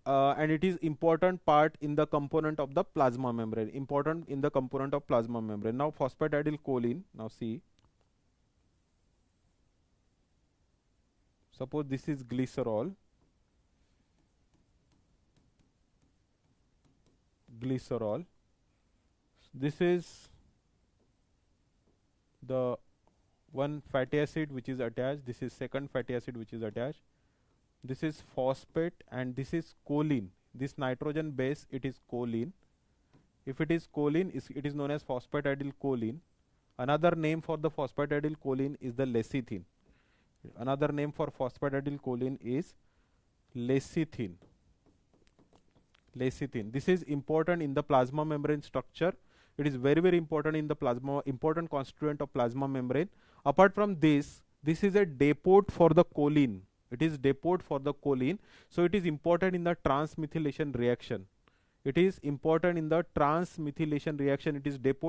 and it is important part in the component of the plasma membrane. Now phosphatidylcholine. Now see, suppose this is glycerol. This is the one fatty acid which is attached. This is second fatty acid which is attached. This is phosphate, and this is choline. This nitrogen base, it is choline. If it is choline, it is known as phosphatidylcholine. Another name for the phosphatidylcholine is the lecithin. Is lecithin. This is important in the plasma membrane structure. It is very, very important in the important constituent of plasma membrane. Apart from this, this is a depot for the choline. So it is important in the transmethylation reaction. It is depot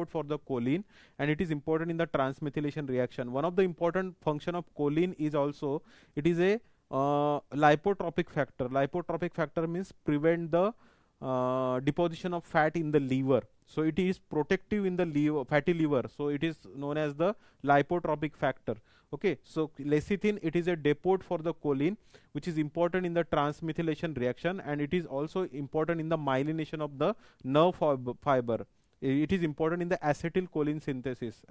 for the choline, and it is important in the transmethylation reaction. One of the important function of choline is also, it is a lipotropic factor. Lipotropic factor means prevent the deposition of fat in the liver. So it is protective in the liver, fatty liver. So it is known as the lipotropic factor. Okay, so lecithin, it is a depot for the choline, which is important in the transmethylation reaction, and it is also important in the myelination of the nerve fiber. It is important in the acetylcholine synthesis.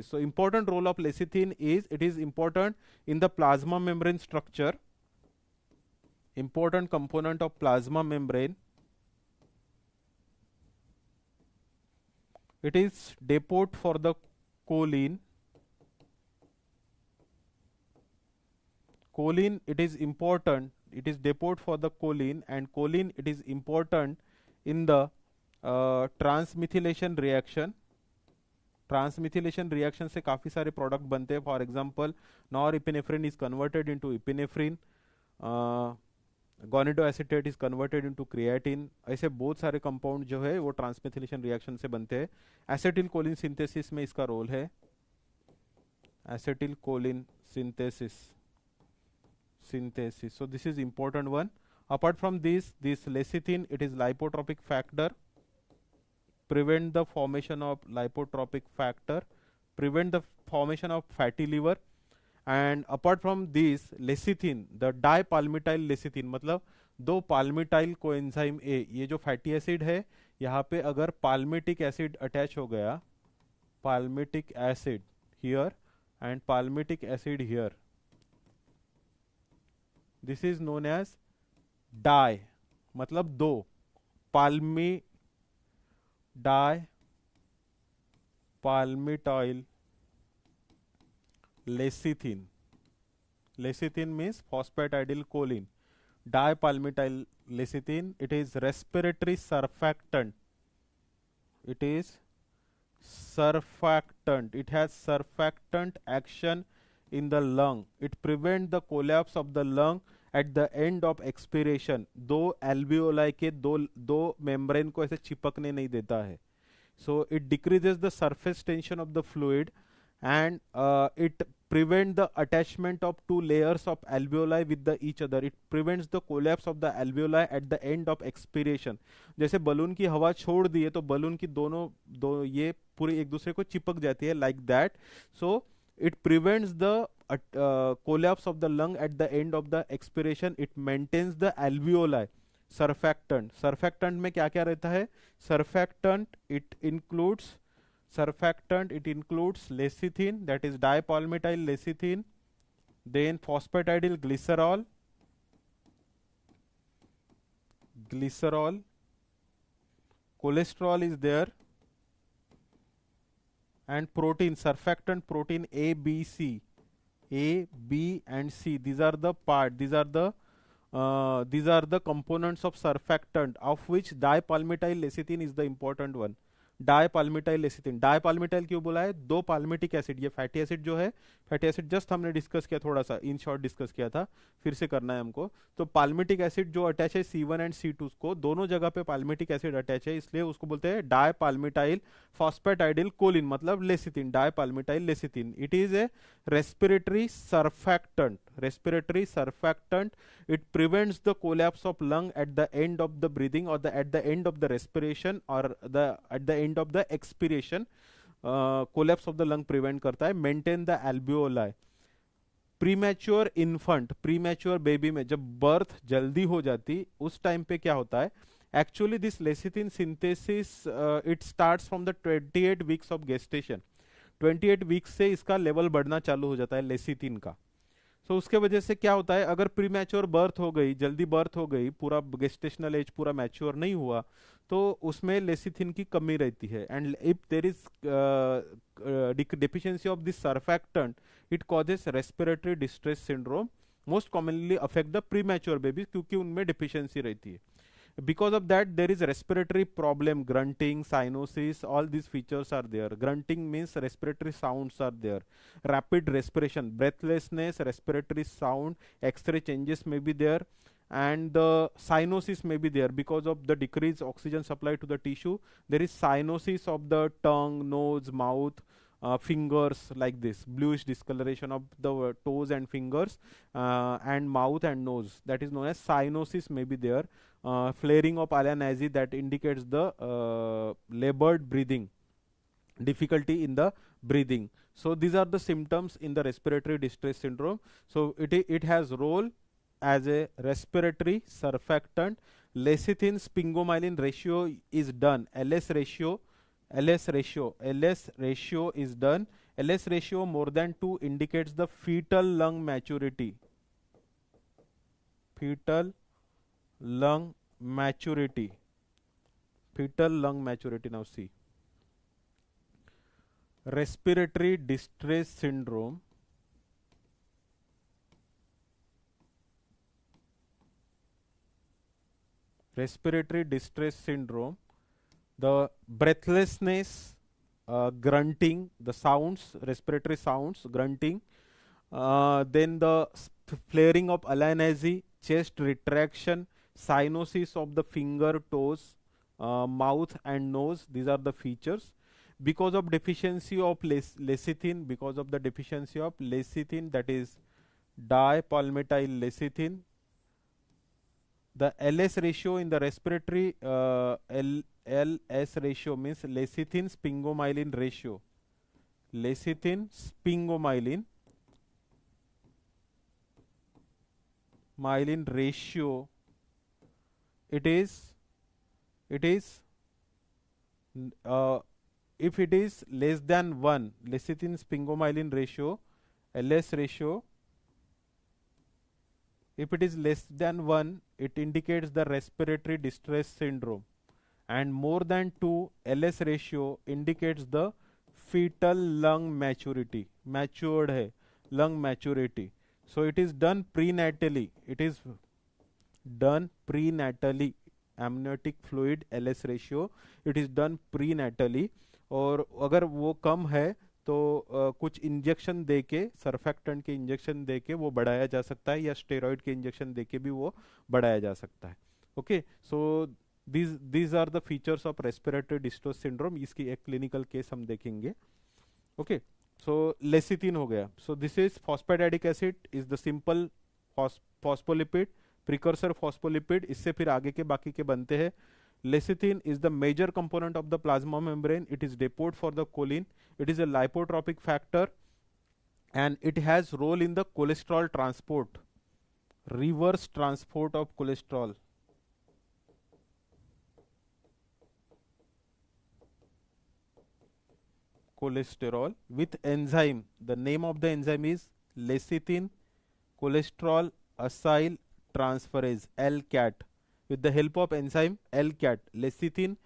So important role of lecithin is, it is important in the plasma membrane structure. Important component of plasma membrane. It is depot for the choline. It is important. It is depot for the choline, and choline, it is important in the transmethylation reaction. Transmethylation reaction से काफी सारे product बनते हैं. For example, norepinephrine is converted into epinephrine. Gonadotropin is converted into creatine. ऐसे बहुत सारे compound जो है वो ट्रांसमेथिलेशन रिएक्शन से बनते हैं. एसिटिलकोलिन सिंथेसिस में इसका रोल है. Acetylcholine synthesis. So this is important one. Apart from this lecithin, it is lipotropic factor. Prevent the formation of fatty liver, and apart from this lecithin, the dipalmitoyl lecithin मतलब दो पाल्मिटाइल coenzyme A, ये जो fatty acid है यहाँ पे अगर palmitic acid attach हो गया, palmitic acid here and palmitic acid here, this is known as di, मतलब दो palmi di palmitoyl lecithin, lecithin means phosphatidylcholine, dipalmityl lecithin, it is respiratory surfactant, it is surfactant, it has surfactant action in the lung, it prevents the collapse of the lung at the end of expiration, दो alveoli के दो membrane को ऐसे चिपकने नहीं देता है, so it decreases the surface tension of the fluid and it prevent the attachment of two layers of alveoli with the each other, it prevents the collapse of the alveoli at the end of expiration, जैसे balloon की हवा छोड़ दी है तो balloon की दोनों ये पूरी एक दूसरे को चिपक जाती है, like that, so it prevents the collapse of the lung at the end of the expiration, it maintains the alveoli. Surfactant, surfactant में क्या क्या रहता है? Surfactant it includes lecithin, that is dipalmityl lecithin, then phosphatidyl glycerol, cholesterol is there, and protein, surfactant protein A, B, C, A, B and C, these are the components of surfactant, of which dipalmityl lecithin is the important one. Dipalmitoyl lecithin, dipalmitoyl क्यों बोला है? दो palmitic acid, ये fatty acid जो है, fatty acid just हमने discuss किया, थोड़ा सा इन शॉर्ट डिस्कस किया था, फिर से करना है हमको, तो पाल्मिटिक एसिड जो अटैच है C1 एंड C2 को, दोनों जगह पे पाल्मिटिक एसिड अटैच है, इसलिए उसको बोलते हैं डायपाल्मिटाइल फॉस्फेटाइडिल कोलिन, मतलब lecithin, dipalmitoyl lecithin, it is a respiratory surfactant, it prevents the collapse of lung at the end of the breathing or at the end of the respiration or at the end of the expiration, collapse of the lung prevent करता है, maintain the alveoli. Premature infant, premature baby में जब birth जल्दी हो जाती उस time पे क्या होता है? Actually this lecithin synthesis it starts from the 28 weeks of gestation, 28 weeks से इसका लेवल बढ़ना चालू हो जाता है लेसिथिन का. सो उसके वजह से क्या होता है, अगर प्रीमैच्योर बर्थ हो गई, जल्दी बर्थ हो गई, पूरा गेस्टेशनल एज पूरा मैच्योर नहीं हुआ, तो उसमें लेसिथिन की कमी रहती है. And if there is deficiency of this surfactant, it causes respiratory distress syndrome, most commonly affect the premature baby, क्योंकि उनमें डिफिशियंसी रहती है. Because of that there is respiratory problem, grunting, cyanosis, all these features are there. Grunting means respiratory sounds are there, rapid respiration, breathlessness, respiratory sound, x-ray changes may be there, and the cyanosis may be there because of the decreased oxygen supply to the tissue. There is cyanosis of the tongue, nose, mouth, fingers, like this bluish discoloration of the toes and fingers, and mouth and nose, that is known as cyanosis may be there. Flaring of Allan-Azzi, that indicates the labored breathing, difficulty in the breathing. So these are the symptoms in the respiratory distress syndrome. So it has role as a respiratory surfactant. Lecithin sphingomyelin ratio is done, LS ratio is done. LS ratio more than 2 indicates the fetal lung maturity. Fetal lung maturity. Now see, respiratory distress syndrome, the breathlessness, grunting, the sounds, respiratory sounds, grunting, then the flaring of Allan-Azzi, chest retraction, cyanosis of the finger, toes, mouth and nose, these are the features. Because of deficiency of lecithin, that is dipalmityl lecithin, the LS ratio in the respiratory, LS ratio means lecithin sphingomyelin ratio. myelin ratio, it is uh, if it is less than 1, lecithin sphingomyelin ratio, LS ratio, if it is less than 1, it indicates the respiratory distress syndrome, and more than 2, LS ratio indicates the fetal lung maturity, matured hai, lung maturity. So it is done prenatally, it is done prenatally, amniotic fluid LS ratio, it is done prenatally. और अगर वो कम है तो कुछ injection देके, surfactant के injection देके वो बढ़ाया जा सकता है, या स्टेरॉइड के इंजेक्शन देके भी वो बढ़ाया जा सकता है. Okay, so these are the features of respiratory distress syndrome. इसकी एक क्लिनिकल केस हम देखेंगे. ओके, सो लेसिथिन हो गया. So this is phosphatidic acid, is the simple phospholipid, precursor phospholipid. इससे फिर आगे के बाकी के बनते हैं. Lecithin is the major component of the plasma membrane. It is depot for the choline. It is a lipotropic factor, and it has role in the cholesterol transport, reverse transport of cholesterol. Cholesterol with enzyme. The name of the enzyme is lecithin cholesterol acyl transferase, LCAT. With the help of enzyme LCAT, lecithin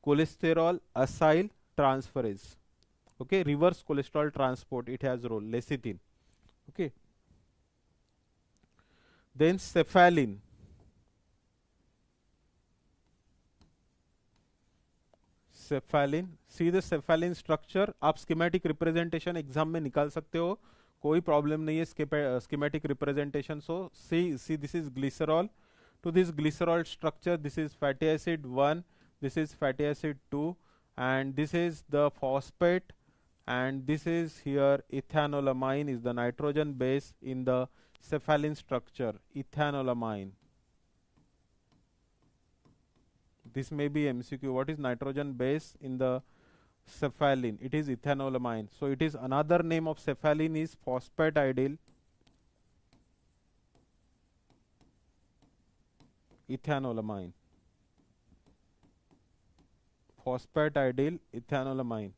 cholesterol acyl transferase. Okay, reverse cholesterol transport, it has role, lecithin. Okay, then cephalin. Cephalin, see the cephalin structure. आप schematic representation exam में निकाल सकते हो, कोई problem नहीं है schematic representation. So see this is glycerol. To this glycerol structure, this is fatty acid 1, this is fatty acid 2, and this is the phosphate, and this is here ethanolamine is the nitrogen base in the cephalin structure, ethanolamine. This may be MCQ. What is nitrogen base in the cephalin? It is ethanolamine. So it is another name of cephalin is phosphatidyl ethanolamine. Phosphatidyl ethanolamine.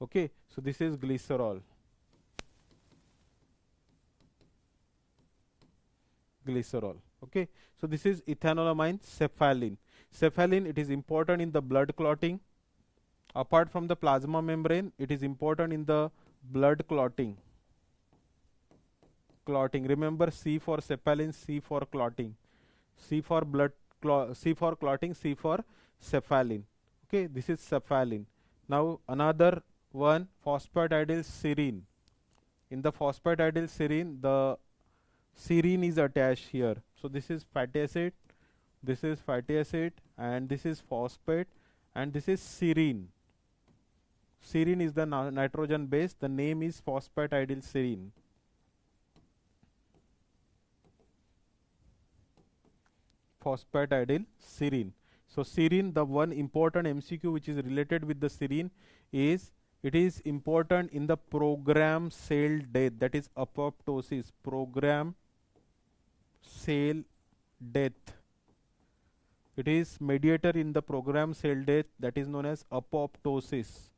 Okay, so this is glycerol. Glycerol. Okay, so this is ethanolamine, cephalin. Cephalin, it is important in the blood clotting. Apart from the plasma membrane, it is important in the blood clotting. Clotting. Remember C for cephalin, C for clotting. C for blood C for clotting, C for cephalin. Okay, this is cephalin. Now another one, phosphatidyl serine. In the phosphatidyl serine, the serine is attached here. So this is fatty acid, this is fatty acid, and this is phosphate, and this is serine. Serine is the nitrogen base. The name is phosphatidyl serine. Phosphatidyl serine. So serine, the one important MCQ which is related with the serine is it is important in the programmed cell death, that is apoptosis. Programmed cell death. It is mediator in the programmed cell death, that is known as apoptosis.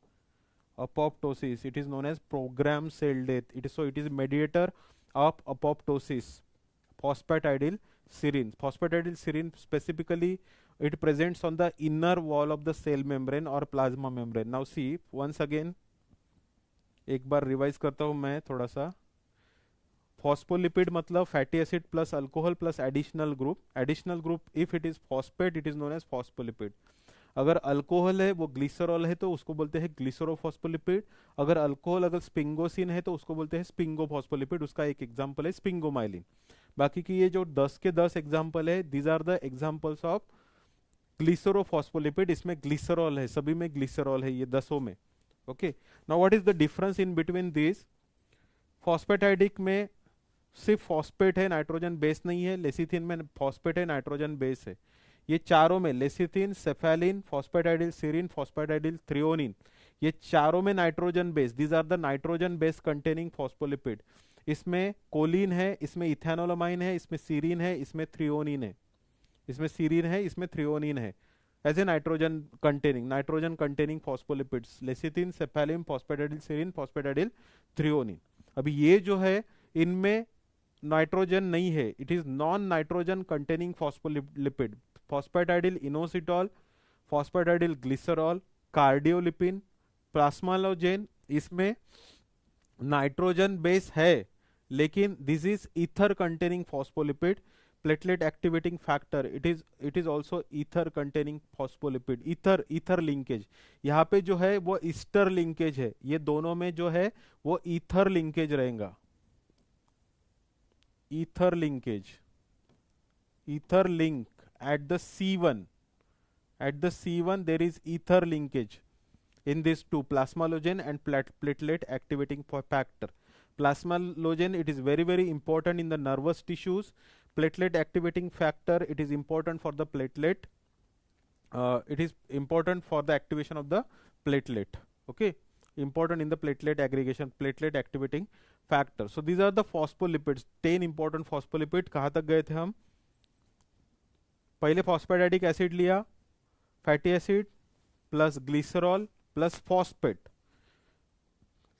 Apoptosis, it is known as programmed cell death. So it is mediator of apoptosis. Phosphatidyl serine. Phosphatidyl serine specifically it presents on the inner wall of the cell membrane or plasma membrane. Now see once again, एक बार revise करता हूँ मैं थोड़ा सा. Phospholipid मतलब fatty acid plus alcohol plus additional group. Additional group if it is phosphate it is known as phospholipid. अगर alcohol है वो ग्लिसरॉल है तो उसको बोलते हैं ग्लिसरोफॉस्फोलिपिड. अगर अल्कोहल अगर स्पिंगोसिन है तो उसको बोलते हैं स्पिंगोफॉस्फोलिपिड. उसका एक एग्जांपल है स्पिंगोमाइलिन. बाकी की ये जो 10 के 10 एग्जांपल है, these are the examples of glycerophospholipid. इसमें ग्लिसरॉल है, सभी में ग्लिसरॉल है, ये 10 में. Okay, now what is the difference in between this? Phosphatidic में सिर्फ फॉस्फेट है, नाइट्रोजन बेस नहीं है. लेसिथिन में फॉस्फेट है, नाइट्रोजन बेस है. ये चारों में lecithin, cephalin, phosphatidyl serine, phosphatidyl threonine, ये चारों में nitrogen base, these are the nitrogen base containing phospholipid. इसमें कोलिन है, इसमें इथेनोलामाइन है, इसमें सीरीन है, इसमें थ्रियोनिन है, इसमें सीरीन है, इसमें थ्रियोनिन है, as a nitrogen containing phospholipids, lecithin, cephalin, phosphatidyl serine, phosphatidyl threonine. अभी ये जो है इनमें नाइट्रोजन नहीं है, it is non nitrogen containing phospholipid, phosphatidyl inositol, phosphatidyl glycerol, cardiolipin, plasmalogen, इसमें नाइट्रोजन बेस है लेकिन this is ether containing phospholipid, platelet activating factor, it is also ether containing phospholipid, ether linkage, यहाँ पे जो है वो ईस्टर लिंकेज है, ये दोनों में जो है वो ईथर लिंकेज रहेगा, ether linkage, ether link at the C1, at the C1 there is ether linkage in these two, plasmalogen and platelet activating factor. Plasmalogen, it is very important in the nervous tissues. Platelet activating factor, it is important for the platelet, it is important for the activation of the platelet, okay, important in the platelet aggregation, platelet activating factor. So these are the phospholipids, 10 important phospholipids. कहाँ तक गए थे हम? पहले phosphatidic acid लिया, fatty acid plus glycerol plus phosphate,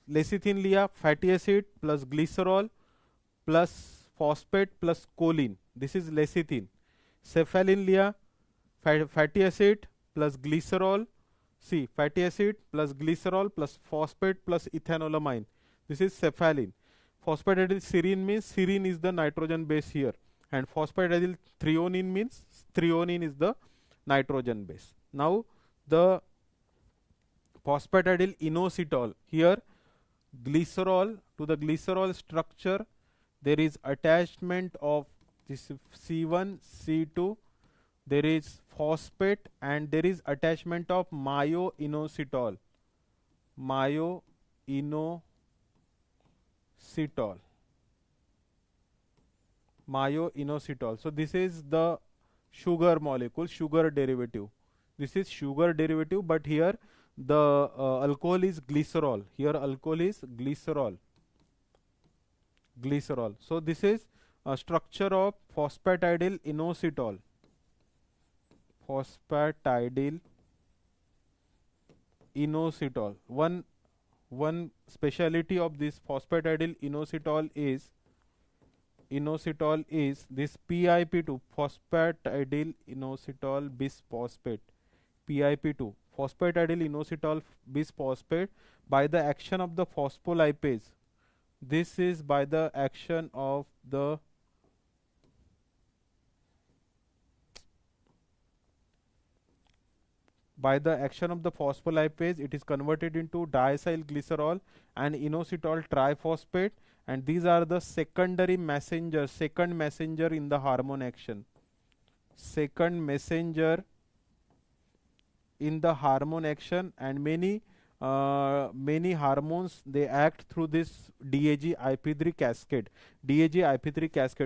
lecithin लिया, fatty acid plus glycerol plus phosphate plus choline, this is lecithin. Cephalin लिया, fatty acid plus glycerol, see fatty acid plus glycerol plus phosphate plus ethanolamine, this is cephalin. Phosphatidyl serine means serine is the nitrogen base here, and phosphatidyl threonine means threonine is the nitrogen base. Now the phosphatidyl inositol, here glycerol, to the glycerol structure there is attachment of this C1 C2, there is phosphate and there is attachment of myo-inositol, myo-inositol. So this is the sugar molecule, sugar derivative, this is sugar derivative, but here the alcohol is glycerol, here alcohol is glycerol. So this is a structure of phosphatidyl inositol, one speciality of this phosphatidyl inositol is this PIP2, phosphatidyl inositol bisphosphate, PIP2, phosphatidyl inositol bisphosphate, by the action of the phospholipase, this is by the action of the phospholipase, it is converted into diacyl glycerol and inositol triphosphate, and these are the second messenger in the hormone action, and many hormones they act through this DAG-IP3 cascade,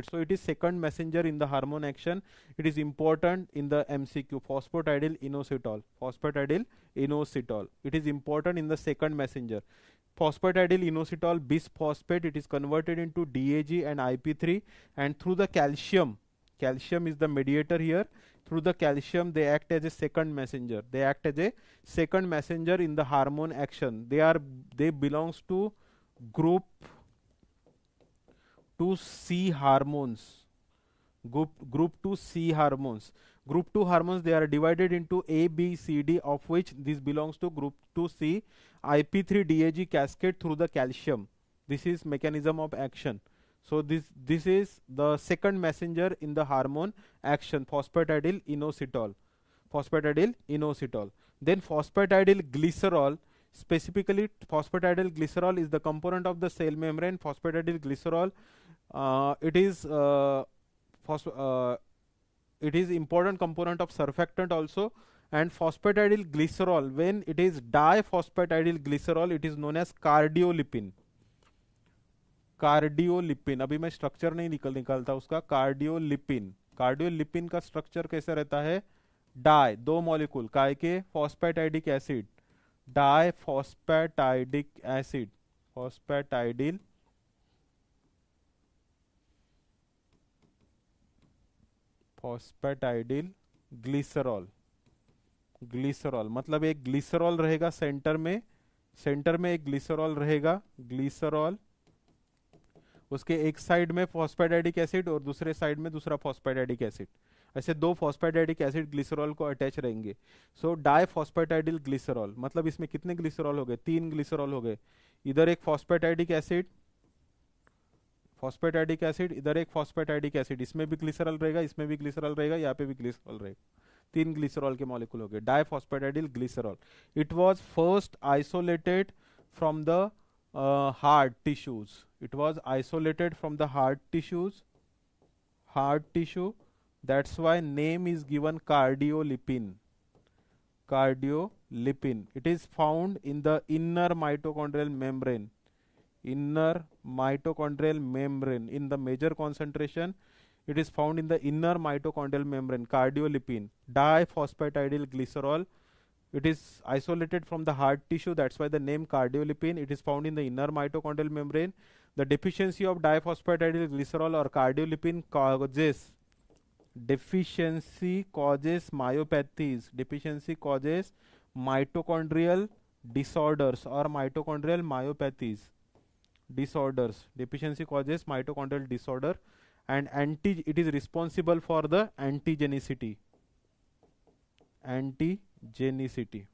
so it is second messenger in the hormone action. It is important in the MCQ, phosphatidyl inositol, it is important in the second messenger. Phosphatidyl inositol bisphosphate, it is converted into DAG and IP3, and through the calcium is the mediator here, through the calcium they act as a second messenger, in the hormone action. They belongs to group 2C hormones, group 2C hormones. Group 2 hormones, they are divided into A, B, C, D, of which this belongs to group 2C. IP3 DAG cascade through the calcium, this is mechanism of action. So this is the second messenger in the hormone action, phosphatidyl inositol. Then phosphatidyl glycerol, specifically phosphatidyl glycerol is the component of the cell membrane. Phosphatidyl glycerol, it is important component of surfactant also. And phosphatidyl glycerol, when it is diphosphatidyl glycerol, it is known as cardiolipin. अभी मैं structure नहीं निकालता उसका. Cardiolipin का structure कैसे रहता है? Die, दो मॉलिक्यूल, काय के? फॉस्फेटाइडिक एसिड, डाइफॉस्फेटाइडिक एसिड, फॉस्फेटाइडिल फॉस्फेटाइडिल ग्लिसरॉल। ग्लिसरॉल मतलब एक ग्लिसरॉल रहेगा सेंटर में, सेंटर में एक ग्लिसरॉल रहेगा, ग्लिसरॉल, उसके एक साइड में फॉस्फेटाइडिक एसिड और दूसरे साइड में दूसरा फॉस्फेटाइडिक एसिड, ऐसे दो फॉस्फेटाइडिक एसिड ग्लिसरॉल को अटैच रहेंगे। सो डाइफॉस्फेटाइडिल ग्लिसरॉल मतलब इसमें कितने ग्लिसरॉल हो गए, 3 ग्लिसरॉल हो गए। इधर एक फॉस्फेटाइडिक एसिड, फॉस्फेटाइडिक एसिड, इधर एक फॉस्फेटाइडिक एसिड, इसमें भी ग्लिसरॉल रहेगा, इसमें भी ग्लिसरॉल रहेगा, यहाँ पे भी ग्लिसरॉल रहेगा। 3 ग्लिसरॉल के मॉलिक्यूल हो गए, diphosphatidyl glycerol. It was first isolated from the heart tissues, it was isolated from the heart tissues, heart tissue. That's why name is given cardiolipin, cardiolipin. It is found in the inner mitochondrial membrane, inner mitochondrial membrane. In the major concentration it is found in the inner mitochondrial membrane, cardiolipin, diphosphatidyl glycerol. It is isolated from the heart tissue, that's why the name cardiolipin. It is found in the inner mitochondrial membrane. The deficiency of diphosphatidyl glycerol or cardiolipin causes, deficiency causes myopathies, deficiency causes mitochondrial disorders or mitochondrial myopathies, disorders. Deficiency causes mitochondrial disorder, and it is responsible for the antigenicity, antigenicity.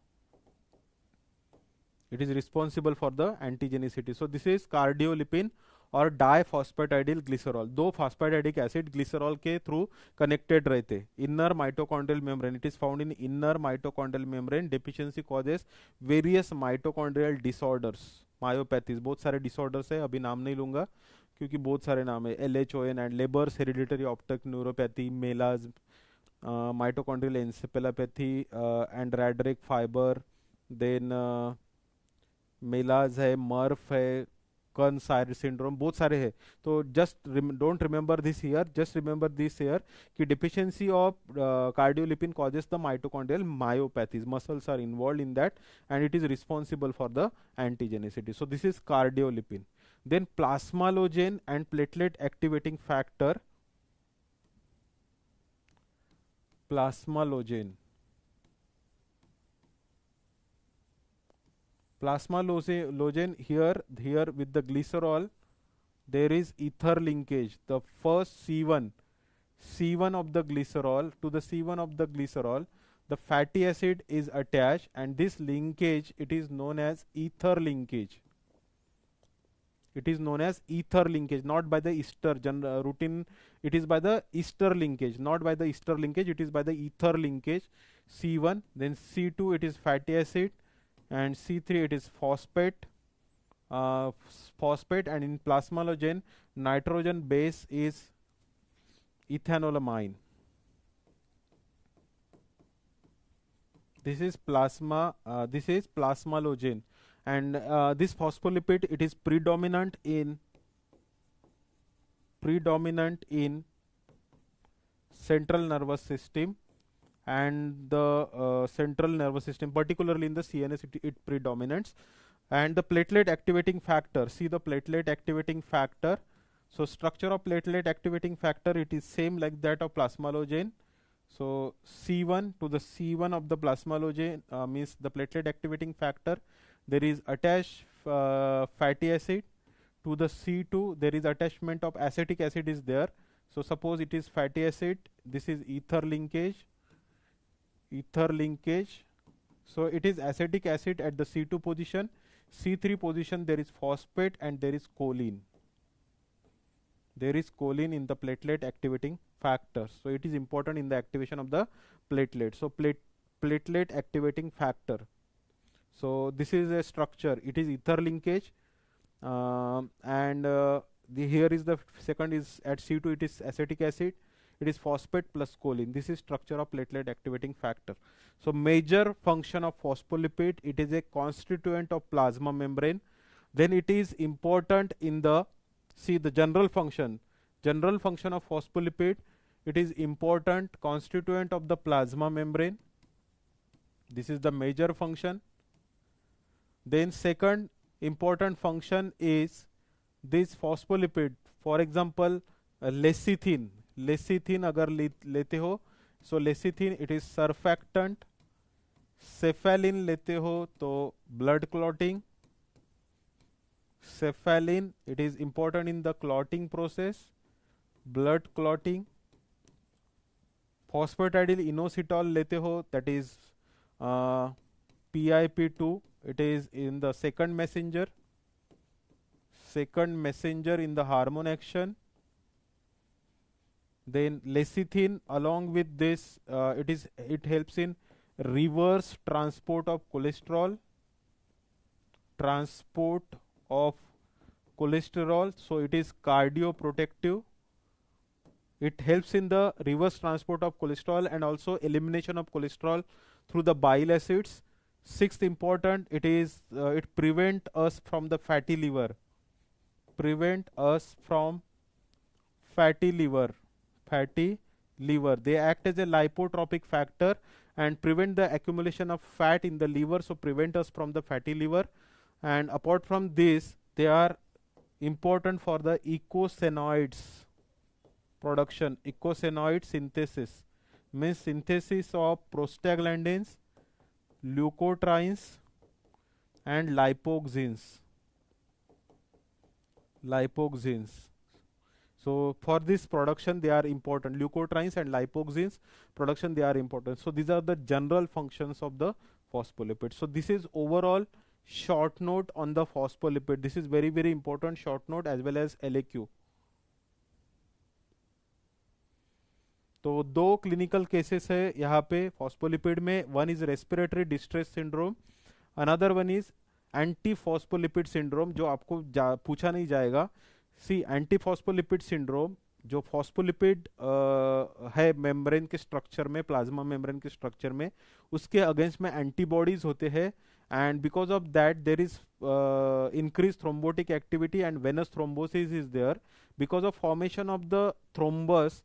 It is responsible for the antigenicity. So this is cardiolipin और डाइफॉस्फेटाइडिल glycerol, दो फॉस्फेटाइडिक acid glycerol के through connected रहते, inner mitochondrial membrane. It is found in inner mitochondrial membrane. Deficiency causes various mitochondrial disorders, myopathies, बहुत सारे disorders है, अभी नाम नहीं लूंगा क्योंकि बहुत सारे नाम है, LHON and Leber's hereditary optic neuropathy, MELAS, mitochondrial encephalopathy and ragged red fibre, then MELAS है, मर्फ है, कर्न सायर सिंड्रोम, बहुत सारे हैं. तो just don't remember this here, just remember this here कि deficiency of cardiolipin causes the mitochondrial myopathies, muscles are involve in that and it is responsible for the antigenicity. So this is cardiolipin. Then plasmalogen and platelet activating factor. Plasmalogen. Plasmalogen here with the glycerol there is ether linkage. The first C1 of the glycerol, to the C1 of the glycerol the fatty acid is attached, and this linkage it is known as ether linkage. It is known as ether linkage, not by the ester routine. It is by the ester linkage, not by the ester linkage. It is by the ether linkage. C1, then C2 it is fatty acid, and C3 it is phosphate. Phosphate, and in plasmalogen nitrogen base is ethanolamine. This is plasmalogen, and this phospholipid it is predominant in central nervous system, and the central nervous system, particularly in the CNS it predominates. And the platelet activating factor, see the platelet activating factor. So structure of platelet activating factor, it is same like that of plasmalogen. So C1 to the C1 of the plasmalogen means the platelet activating factor, there is attached fatty acid. To the C2 there is attachment of acetic acid is there. So suppose it is fatty acid, this is ether linkage. So it is acetic acid at the C2 position. C3 position there is phosphate and there is choline. There is choline in the platelet activating factor. So it is important in the activation of the platelet. So platelet activating factor. So this is a structure. It is ether linkage, and here is the second is at C2 it is acetic acid. It is phosphate plus choline. This is structure of platelet activating factor. So major function of phospholipid, it is a constituent of plasma membrane. Then it is important in the, see the general function of phospholipid, it is important constituent of the plasma membrane. This is the major function. Then second important function is this phospholipid. For example, lecithin. Lecithin अगर लेते हो, so lecithin it is surfactant. Cephalin लेते हो तो blood clotting. Cephalin it is important in the clotting process, blood clotting. Phosphatidyl inositol लेते हो, that is PIP2, it is in the second messenger in the hormone action. Then lecithin along with this it helps in reverse transport of cholesterol, so it is cardioprotective. It helps in the reverse transport of cholesterol and also elimination of cholesterol through the bile acids. Sixth important, it prevent us from the fatty liver. Fatty liver. They act as a lipotropic factor and prevent the accumulation of fat in the liver, so prevent us from the fatty liver. And apart from this, they are important for the eicosanoids production. Eicosanoid synthesis means synthesis of prostaglandins, leukotrienes and lipoxins. So for this production they are important. Leukotrienes and lipoxins production, they are important. So these are the general functions of the phospholipid. So this is overall short note on the phospholipid. This is very very important short note as well as LAQ. तो दो clinical cases है यहाँ पे phospholipid में. One is respiratory distress syndrome, another one is anti phospholipid syndrome, जो आपको पूछा नहीं जाएगा. सी एंटी फॉस्फोलिपिड सिंड्रोम, जो फॉस्फोलिपिड है मेम्ब्रेन के स्ट्रक्चर में, प्लाज्मा मेम्ब्रेन के स्ट्रक्चर में, उसके अगेंस्ट में एंटीबॉडीज होते हैं. And because of that there is increase thrombotic activity and venous thrombosis is there. Because of formation of the thrombus,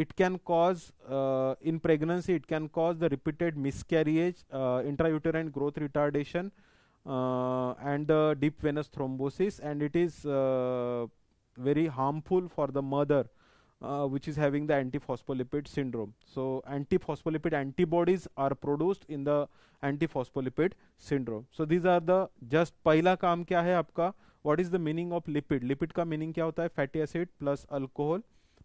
it can cause in pregnancy, it can cause the repeated miscarriage, intrauterine growth retardation, and deep venous thrombosis, and it is very harmful for the mother which is having the antiphospholipid syndrome. So antiphospholipid antibodies are produced in the antiphospholipid syndrome. So these are the just पहला काम क्या है आपका, what is the meaning of lipid. Lipid का meaning क्या होता है, fatty acid plus alcohol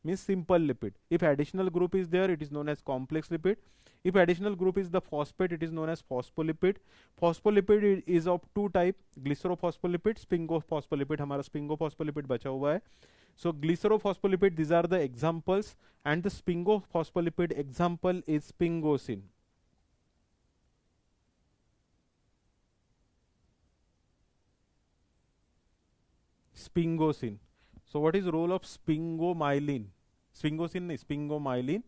means simple lipid. If additional group is there, it is known as complex lipid. If additional group is the phosphate, it is known as phospholipid. Phospholipid is of two type, glycerophospholipid, sphingophospholipid. हमारा sphingophospholipid बचा हुआ है. So glycerophospholipid, these are the examples, and the sphingophospholipid example is sphingosine. Sphingosine. So what is role of sphingomyelin? Sphingosine nahi, sphingomyelin.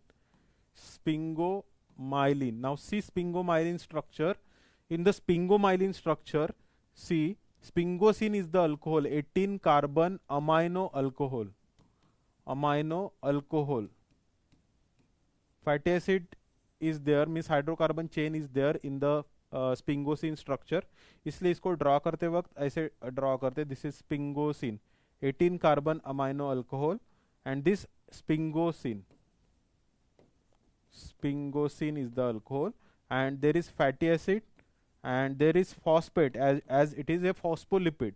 Sphingomyelin. Now see sphingomyelin structure. In the sphingomyelin structure, see sphingosine is the alcohol, 18 carbon amino alcohol. Fatty acid is there, means hydrocarbon chain is there in the sphingosine structure. इसलिए इसको draw करते वक्त ऐसे draw करते. This is sphingosine, 18 carbon amino alcohol, and this sphingosine is the alcohol, and there is fatty acid, and there is phosphate as it is a phospholipid,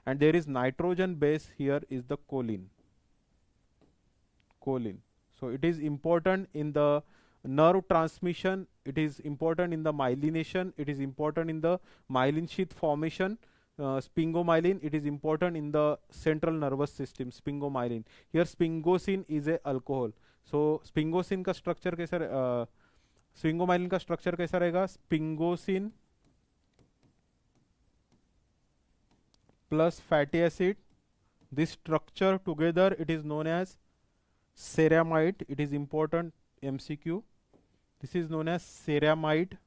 and there is nitrogen base, here is the choline. So it is important in the nerve transmission, it is important in the myelination, it is important in the myelin sheath formation. Sphingomyelin, it is important in the central nervous system. Sphingomyelin, here sphingosine is a alcohol. So sphingosine का structure कैसा, sphingomyelin का structure कैसा रहेगा, sphingosine plus fatty acid, this structure together it is known as ceramide. It is important MCQ. This is known as ceramide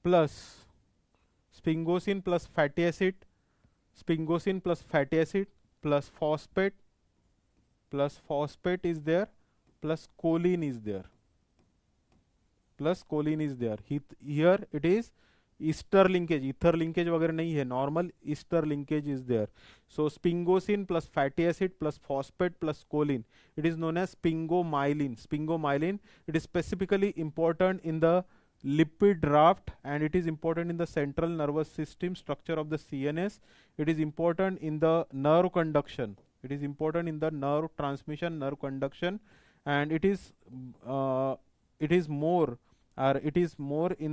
plus sphingosine plus fatty acid, plus phosphate is there, plus choline is there. plus choline is there. Here it is ester linkage, ether linkage वगैरह नहीं है, normal ester linkage is there. So sphingosine plus fatty acid plus phosphate plus choline, it is known as sphingomyelin. Sphingomyelin, it is specifically important in the lipid raft, and it is important in the central nervous system structure of the CNS. It is important in the nerve conduction. It is important in the nerve transmission, nerve conduction, and it is more in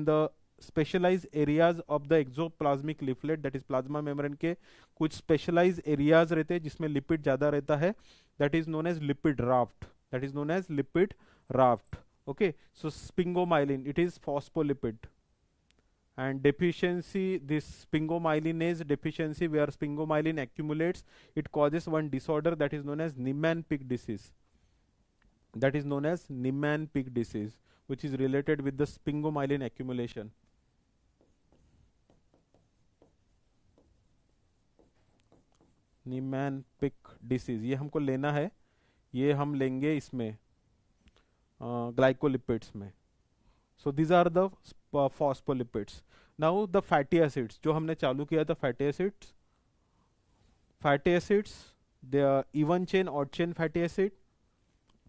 the specialized areas of the exoplasmic leaflet, that is plasma membrane के कुछ specialized areas रहते हैं जिसमें lipid ज़्यादा रहता है, that is known as lipid raft. That is known as lipid raft. Okay, so sphingomyelin, it is phospholipid, and deficiency, this sphingomyelinase deficiency, where sphingomyelin accumulates, it causes one disorder that is known as Niemann-Pick disease. That is known as Niemann-Pick disease, which is related with the sphingomyelin accumulation. Niemann-Pick disease, ये हमको लेना है, ये हम लेंगे इसमें glycolipids में. So these are the phospholipids. Now the fatty acids, जो हमने चालू किया था fatty acids, they are even chain, odd chain fatty acid.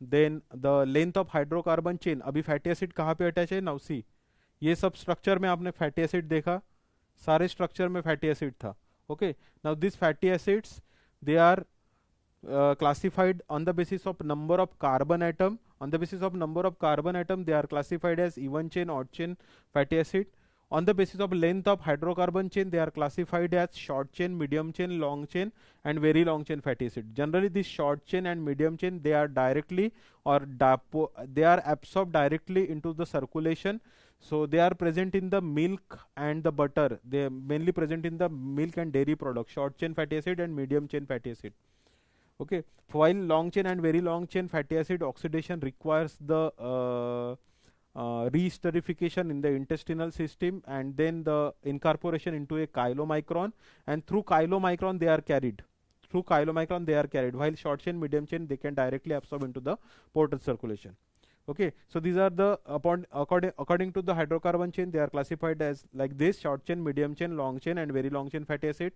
Then the length of hydrocarbon chain, अभी fatty acid कहाँ पे अटैच है? Now see, ये सब स्ट्रक्चर में आपने fatty acid देखा, सारे स्ट्रक्चर में fatty acid था. Okay, now these fatty acids, they are classified on the basis of number of carbon atom. On the basis of number of carbon atom, they are classified as even chain, odd chain fatty acid. On the basis of length of hydrocarbon chain, they are classified as short chain, medium chain, long chain, and very long chain fatty acid. Generally, this short chain and medium chain, they are directly or they are absorbed directly into the circulation. So they are present in the milk and the butter. They are mainly present in the milk and dairy products, short chain fatty acid and medium chain fatty acid. Okay, while long chain and very long chain fatty acid oxidation requires the re-esterification in the intestinal system, and then the incorporation into a chylomicron, and through chylomicron they are carried. While short chain, medium chain, they can directly absorb into the portal circulation. Okay, so these are the according to the hydrocarbon chain, they are classified as like this: short chain, medium chain, long chain, and very long chain fatty acid.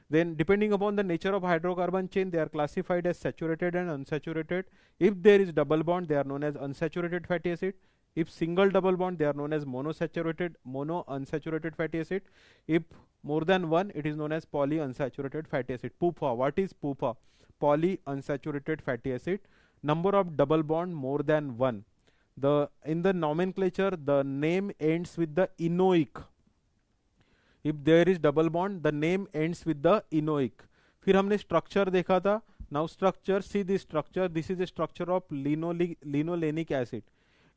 Then depending upon the nature of hydrocarbon chain, they are classified as saturated and unsaturated. If there is double bond, they are known as unsaturated fatty acid. If single double bond, they are known as mono-unsaturated fatty acid. If more than one, it is known as polyunsaturated fatty acid. PUFA. What is PUFA? Polyunsaturated fatty acid. Number of double bond more than one. In the nomenclature, the name ends with the enoic. If there is double bond, the name ends with the enoic. फिर हमने structure देखा था. Now structure, see this structure. This is a structure of linolenic acid.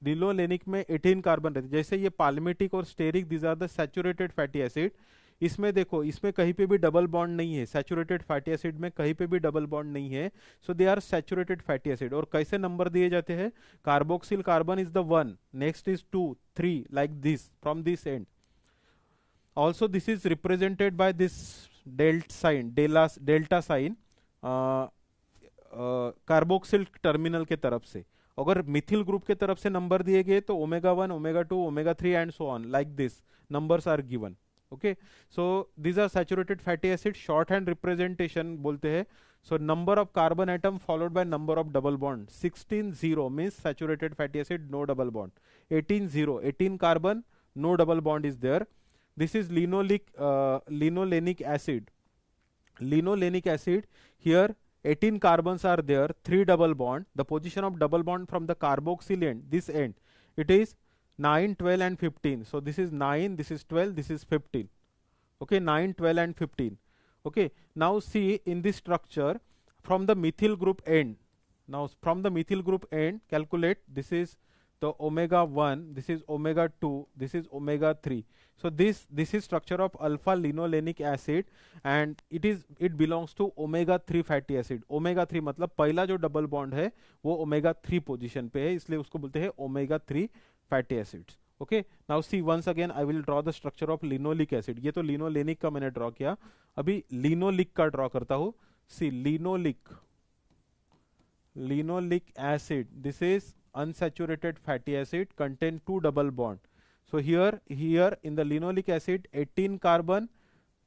Linolenic में 18 carbon रहते हैं. जैसे ये palmitic और steric, these are the saturated fatty acid. इसमें देखो, इसमें कहीं पे भी डबल बॉन्ड नहीं है. सैचुरेटेड फैटी एसिड में कहीं पे भी डबल बॉन्ड नहीं है. So they are saturated fatty acid. और कैसे नंबर दिए जाते हैं? Carboxyl carbon is the 1, next is 2, 3, like this from this end. Also this is represented by this delta sign carboxyl terminal के तरफ से. अगर मिथिल ग्रुप के तरफ से नंबर दिए गए तो omega 1, omega 2, omega 3 and so on, like this numbers are given. Okay, so these are saturated fatty acid. Shorthand representation बोलते हैं. So number of carbon atom followed by number of double bond. 16-0 means saturated fatty acid, no double bond. 18-0, 18 carbon, no double bond is there. This is linolenic acid. Linolenic acid, here 18 carbons are there, 3 double bond. The position of double bond from the carboxyl end, this end, it is 9, 12 and 15. So this is 9, this is 12, this is 15. Okay, 9, 12 and 15. Okay, now see in this structure from the methyl group end. Now from the methyl group end, calculate, this is the omega 1, this is omega 2, this is omega 3. So this is structure of alpha linolenic acid and it belongs to omega 3 fatty acid. omega 3 मतलब पहला जो double bond है वो omega 3 position पे है, इसलिए उसको बोलते हैं omega 3 fatty acids. Okay, now see once again I will draw the structure of linoleic acid. ये तो linolenic का मैंने ड्रॉ किया, अभी linolic का ड्रॉ करता हूँ. See linolic acid, this is unsaturated fatty acid contain two double bond. So here in the linoleic acid 18 carbon,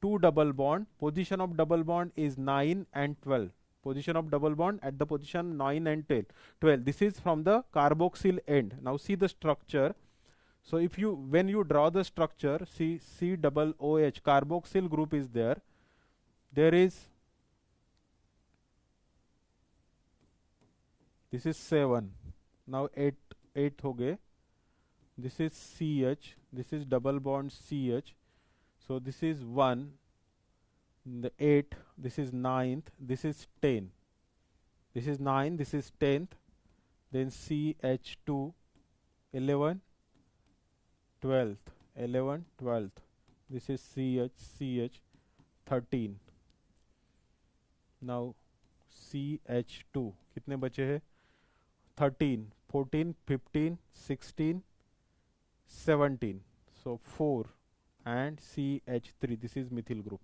two double bond, position of double bond is 9 and 12. Position of double bond at the position 9 and 12. This is from the carboxyl end. Now see the structure. So if you, when you draw the structure, see C double OH carboxyl group is there. There is, this is 7. Now 8 हो गए. This is CH. This is double bond CH. So this is 1. The 8. This is 9th. This is 10. This is 9. This is 10th. Then CH2 11. 12th. 11 12th. This is CH 13. Now CH2 कितने बचे हैं? 13, 14, 15, 16, 17. So 4 and CH3. This is methyl group.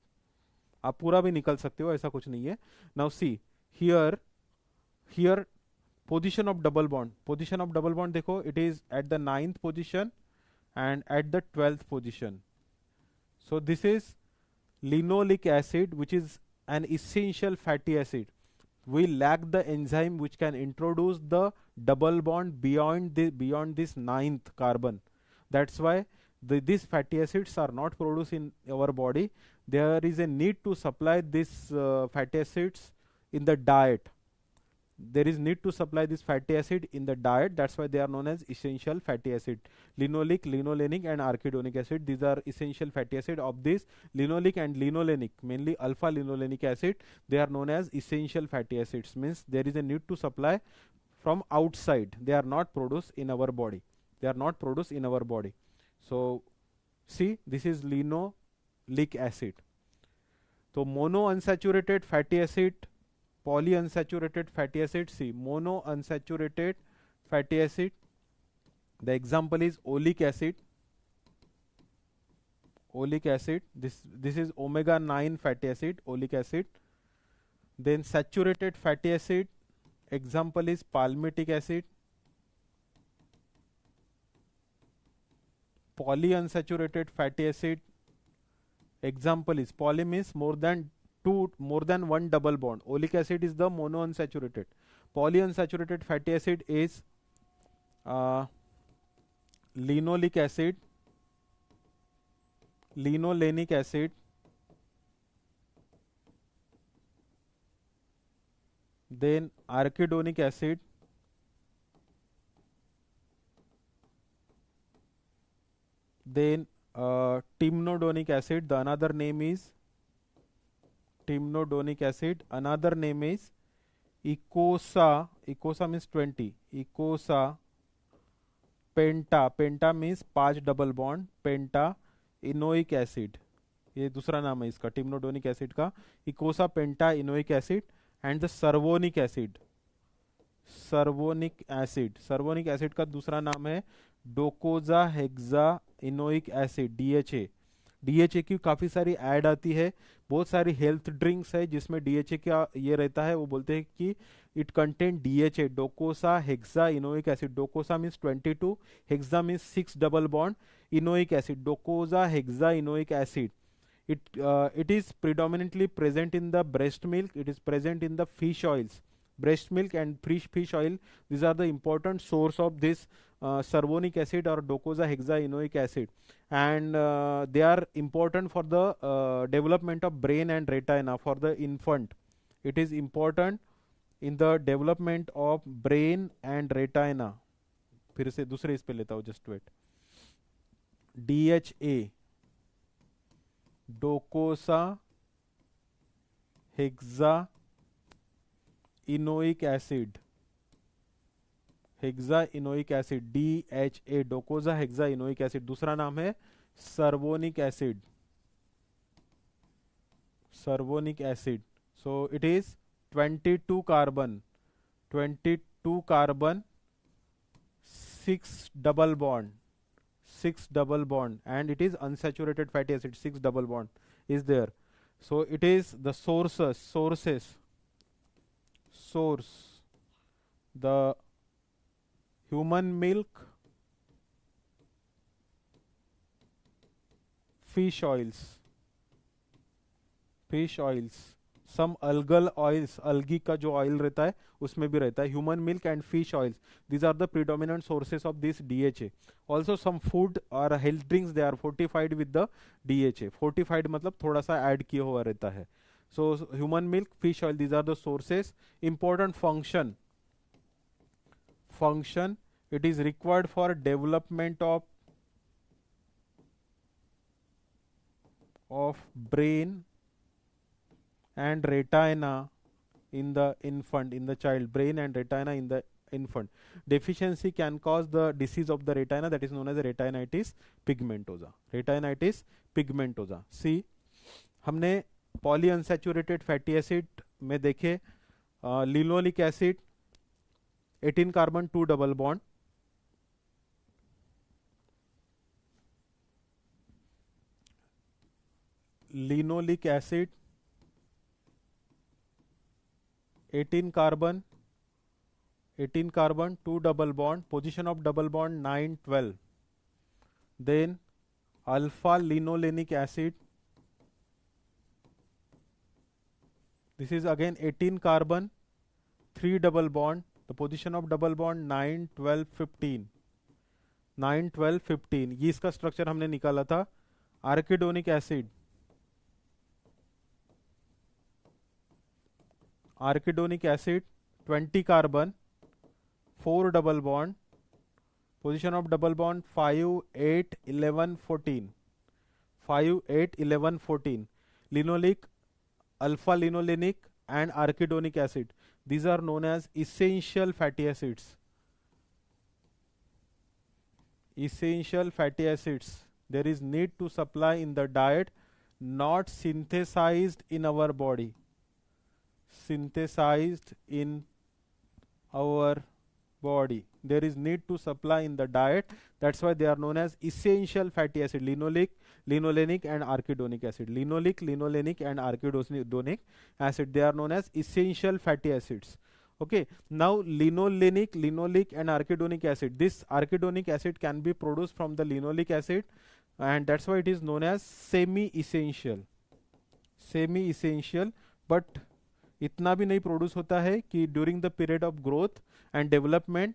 आप पूरा भी निकल सकते हो, ऐसा कुछ नहीं है. Now see here position of double bond. Position of double bond देखो, it is at the 9th position and at the 12th position. So this is linoleic acid, which is an essential fatty acid. We lack the enzyme which can introduce the double bond beyond this 9th carbon. That's why these fatty acids are not produced in our body. There is a need to supply these fatty acids in the diet. There is need to supply this fatty acid in the diet. That's why they are known as essential fatty acid. Linoleic, linolenic and arachidonic acid. These are essential fatty acid. Of this, linoleic and linolenic, mainly alpha linolenic acid, they are known as essential fatty acids. Means there is a need to supply from outside. They are not produced in our body. They are not produced in our body. So see, this is linoleic acid. So mono unsaturated fatty acid, polyunsaturated fatty acid. See, mono unsaturated fatty acid, the example is oleic acid. Oleic acid, this is omega 9 fatty acid, oleic acid. Then saturated fatty acid, example is palmitic acid. Polyunsaturated fatty acid, example is, poly means more than one double bond. Oleic acid is the monounsaturated. Polyunsaturated fatty acid is linoleic acid, linolenic acid, then arachidonic acid, then timnodonic acid. The another name is timnodonic acid. Another name is ecosa. Ecosa means 20. Ecosa penta. Penta means 5 double bond. Penta enoic acid. ये दूसरा नाम है इसका, timnodonic acid का. Eicosa penta enoic acid. And the cervonic acid. Cervonic acid. Cervonic acid का दूसरा नाम है docosa hexa enoic acid, DHA. DHA की काफी सारी ऐड आती है. बहुत सारी हेल्थ ड्रिंक्स है जिसमें DHA का ये रहता है. वो बोलते हैं कि it contain DHA, docosa hexa enoic acid. Docosa means 22, hexa means 6 double bond, enoic acid, docosa hexa enoic acid. It is predominantly present in the breast milk. It is present in the fish oils. Breast milk and fish oil, these are the important source of this cervonic acid or docosa hexaenoic acid, and they are important for the development of brain and retina for the infant. It is important in the development of brain and retina. फिर से दूसरे इस पे लेता हूँ, just wait. DHA, docosa hexa enoic acid. Hexa enoic acid, DHA, docosa hexa enoic acid. दूसरा नाम है cervonic acid. Cervonic acid. So it is 22 carbon, 22 carbon, 6 double bond, 6 double bond, and it is unsaturated fatty acid. 6 double bond is there. So it is the source, the human milk, fish oils, some algal oils, algae का जो oil रहता है उसमें भी रहता है, human milk and fish oils, these are the predominant sources of this DHA. Also some food और health drinks they are fortified with the DHA. Fortified मतलब थोड़ा सा ऐड किया हुआ रहता है. So human milk, fish oil, these are the sources. Important function, it is required for development of brain and retina in the infant, in the child, brain and retina in the infant. Deficiency can cause the disease of the retina, that is known as retinitis pigmentosa. Retinitis pigmentosa. See, हमने polyunsaturated fatty acid में देखे linoleic acid 18 carbon 2 double bond, linoleic acid 18 carbon 2 double bond, position of double bond 9 12. Then alpha linolenic acid, this is again 18 carbon 3 double bond, the position of double bond 9 12 15. 9 12 15 ये इसका structure हमने निकाला था. Arachidonic acid, arachidonic acid 20 carbon 4 double bond, position of double bond 5 8 11 14. 5 8 11 14. Linoleic, alpha linolenic and arachidonic acid, these are known as essential fatty acids. Essential fatty acids, there is need to supply in the diet, not synthesized in our body. Synthesized in our body, there is need to supply in the diet, that's why they are known as essential fatty acid. Linoleic, linolenic and arachidonic acid. Linoleic, linolenic and arachidonic acid, they are known as essential fatty acids. Okay, now linolenic, linoleic and arachidonic acid, this arachidonic acid can be produced from the linoleic acid, and that's why it is known as semi essential. Semi essential, but इतना भी नहीं produce होता है कि during the period of growth and development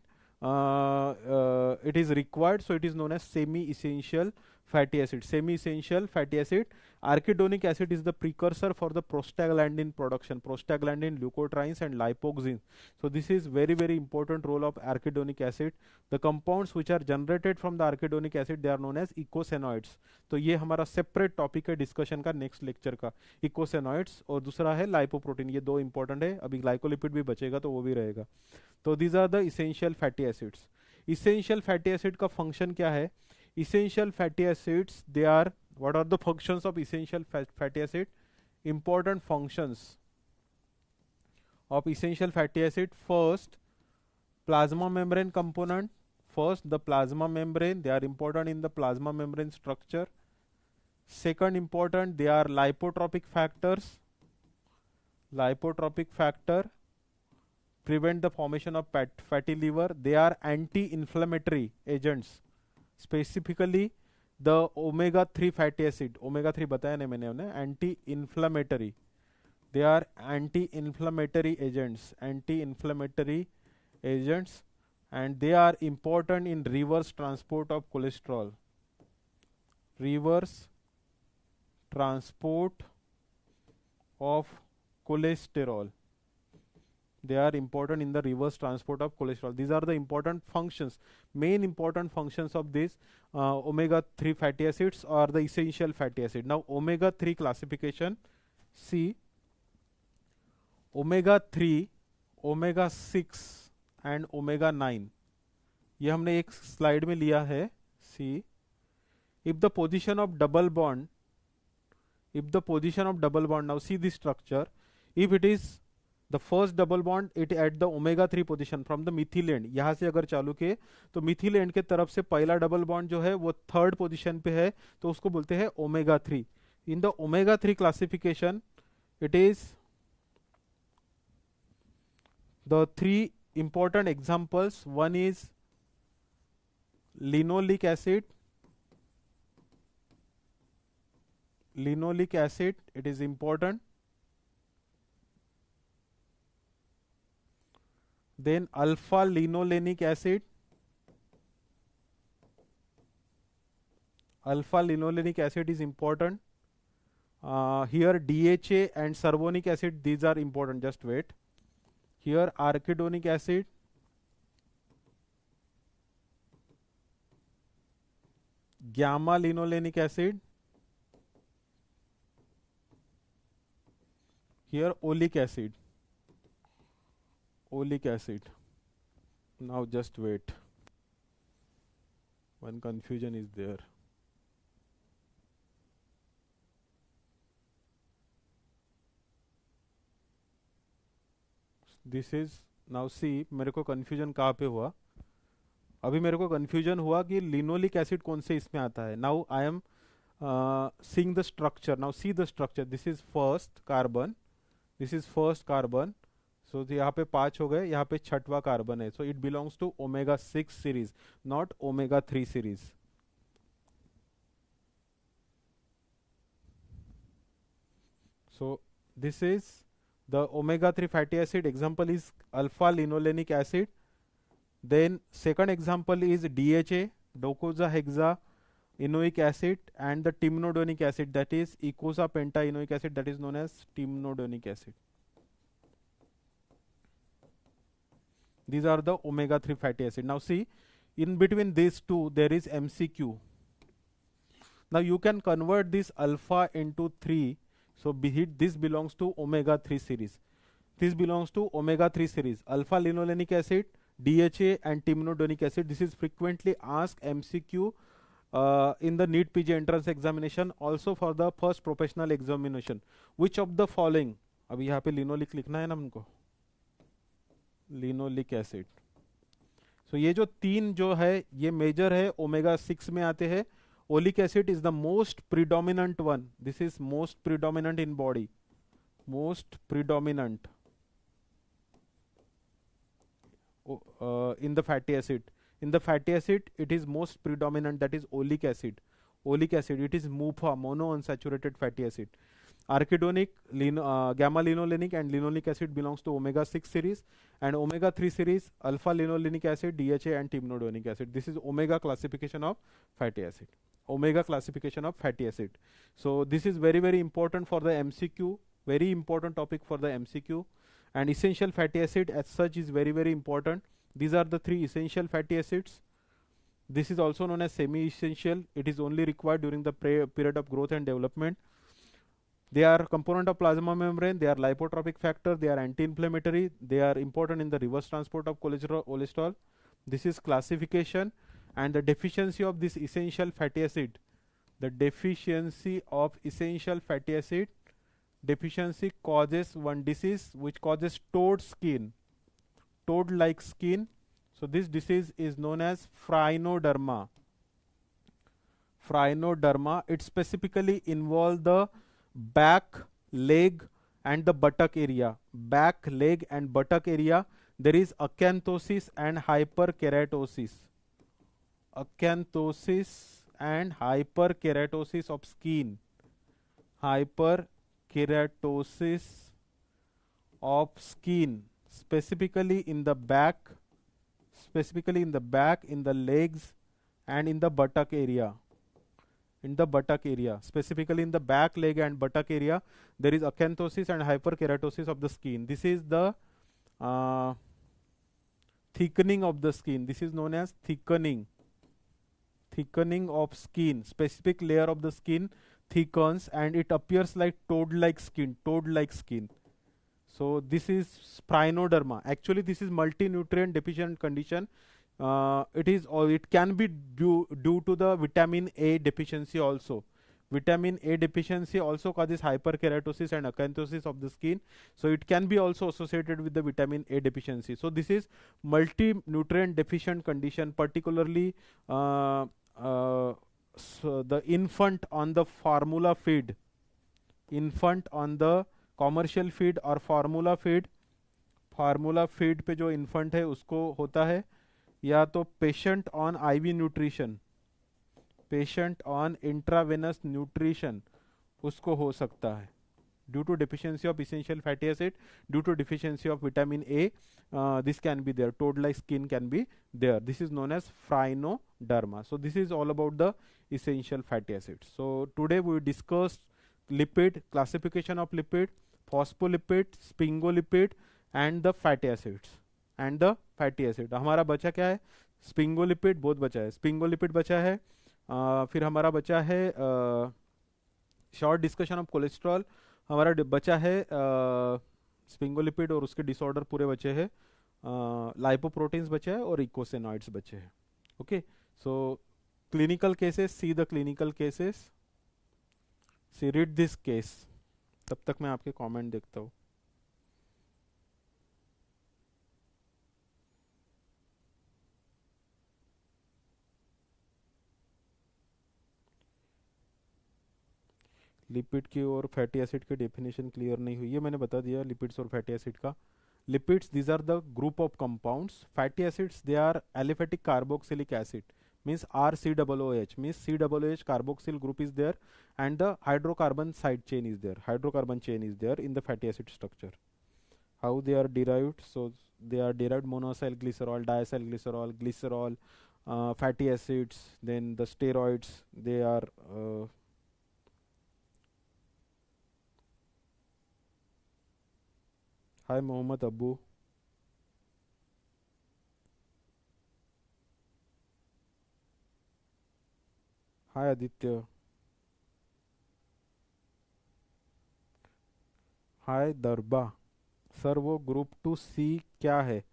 it is required, so it is known as semi-essential fatty acid. Semi-essential fatty acid. Arachidonic acid is the precursor for the prostaglandin production, prostaglandin, leukotrienes and lipoxins. So this is very very important role of arachidonic acid. The compounds which are generated from the arachidonic acid, they are known as ecosanoids. तो ये हमारा separate topic है discussion का next lecture का, इकोसेनॉइड्स, और दूसरा है lipoprotein. ये दो इंपॉर्टेंट है. अभी ग्लाइकोलिपिड भी बचेगा तो वो भी रहेगा. तो these are the essential fatty acids. Essential fatty acid का फंक्शन क्या है? Essential fatty acids, they are, what are the functions of essential fatty acid? Important functions of essential fatty acid. First, plasma membrane component. First, the plasma membrane, they are important in the plasma membrane structure. Second important, they are lipotropic factors. Lipotropic factor prevent the formation of fatty liver. They are anti-inflammatory agents. Specifically the omega-3 fatty acid, omega-3 बताया नहीं मैंने उन्हें, anti-inflammatory. They are anti-inflammatory agents, anti-inflammatory agents, and they are important in reverse transport of cholesterol. Reverse transport of cholesterol. They are important in the reverse transport of cholesterol. These are the important functions, main important functions of these omega-3 fatty acids or the essential fatty acid. Now omega-3 classification, see, omega-3, omega-6 and omega-9, ये हमने एक slide में लिया है. See, if the position of double bond, now see this structure, if it is the first double bond, it at the omega-3 position from the methyl end, यहाँ से अगर चालू किए तो मिथिल एंड के तरफ से पहला डबल बॉन्ड जो है वो थर्ड पोजीशन पे है, तो उसको बोलते हैं omega-3. In the omega-3 classification, it is the three important examples. One is linoleic acid, it is important. Then alpha linolenic acid, is important. Here DHA and cervonic acid, these are important. Just wait. Here arachidonic acid, gamma linolenic acid, here oleic acid. Now just wait, one confusion is there. This is, now see, मेरे को confusion कहाँ पे हुआ? अभी मेरे को confusion हुआ कि लिनोलिक एसिड कौन से इसमें आता है. Now I am seeing the structure. Now see the structure. This is first carbon. So यहाँ पे 5 हो गए, यहाँ पे छठवा कार्बन है. So it belongs to omega 6 series, not omega 3 series. So this is the omega 3 fatty acid. Example is alpha linolenic acid. Then second example is DHA, docosahexaenoic acid, and the timnodonic acid, that is eicosapentaenoic acid, that is known as timnodonic acid. These are the omega 3 fatty acid. Now see, in between these two there is MCQ. Now you can convert this alpha into 3. So this belongs to omega 3 series. Alpha linolenic acid, DHA and timnodonic acid. This is frequently asked MCQ in the NEET PG entrance examination, also for the first professional examination. Which of the following, अभी यहाँ पे linoleic लिखना है ना हमको, linoleic acid. सो ये जो तीन जो है ये मेजर है, ओमेगा 6 में आते हैं. Oleic acid is the most predominant one. This is most predominant in body, most predominant in the fatty acid. In the fatty acid, it is most predominant, that is oleic acid. It is MUFA, monounsaturated fatty acid. Arachidonic, gamma linolenic and linolenic acid belongs to omega 6 series, and omega 3 series alpha linolenic acid, DHA and timnodonic acid. This is omega classification of fatty acid. So this is very, very important for the MCQ, very important topic for the MCQ. And essential fatty acid as such is very, very important. These are the 3 essential fatty acids. This is also known as semi-essential. It is only required during the period of growth and development. They are component of plasma membrane. They are lipotropic factor. They are anti-inflammatory. They are important in the reverse transport of cholesterol. This is classification. And the deficiency of this essential fatty acid. Deficiency causes one disease which causes toad-like skin. So this disease is known as phrinoderma. It specifically involves the back, leg and the buttock area. There is acanthosis and hyperkeratosis. Of skin. Keratosis of skin, specifically in the back, in the legs and in the buttock area. Specifically in the back, leg and buttock area, there is acanthosis and hyperkeratosis of the skin. This is the thickening of the skin. This is known as thickening of skin. Specific layer of the skin thickens and it appears like toad-like skin. So this is phrinoderma. Actually, this is multi-nutrient deficient condition. It can be due to the vitamin A deficiency also. Vitamin A deficiency also causes hyperkeratosis and acanthosis of the skin. So it can be also associated with the vitamin A deficiency. So this is multi-nutrient deficient condition, particularly so the infant on the formula feed, on the commercial feed or formula feed पे जो infant है उसको होता है या तो patient on IV nutrition, patient on intravenous nutrition, उसको हो सकता है due to deficiency of essential fatty acid, due to deficiency of vitamin A, this can be there. Toad-like skin can be there. This is known as phrinoderma. So this is all about the essential fatty acids. So today we discussed lipid, classification of lipid, phospholipid, sphingolipid and the fatty acids. And the fatty acid. हमारा बचा क्या है? स्पिंगोलिपिड बहुत बचा है. स्पिंगोलिपिड बचा है. फिर हमारा बचा है शॉर्ट डिस्कशन ऑफ कोलेस्ट्रॉल. हमारा बचा है स्पिंगोलिपिड और उसके डिसऑर्डर पूरे बचे हैं. लाइपोप्रोटीन्स बचे हैं और इकोसेनॉइड्स बचे हैं. Okay, so clinical cases, see the clinical cases, see read this case. तब तक मैं आपके कमेंट देखता हूँ. लिपिड की और फैटी एसिड की डेफिनेशन क्लियर नहीं हुई है, मैंने बता दिया लिपिड्स और फैटी एसिड का. Lipids, these are the group of compounds. Fatty acids, they are aliphatic carboxylic acid, means RCOOH, means COOH carboxyl group is there and the hydrocarbon side chain is there. Hydrocarbon chain is there in the fatty acid structure. How they are derived? So they are derived monoacyl glycerol, diacyl glycerol, glycerol, fatty acids, then the steroids, they are Hi Mohammad Abu. Hi Aditya. हाय दरबा. Sir वो group 2C क्या है?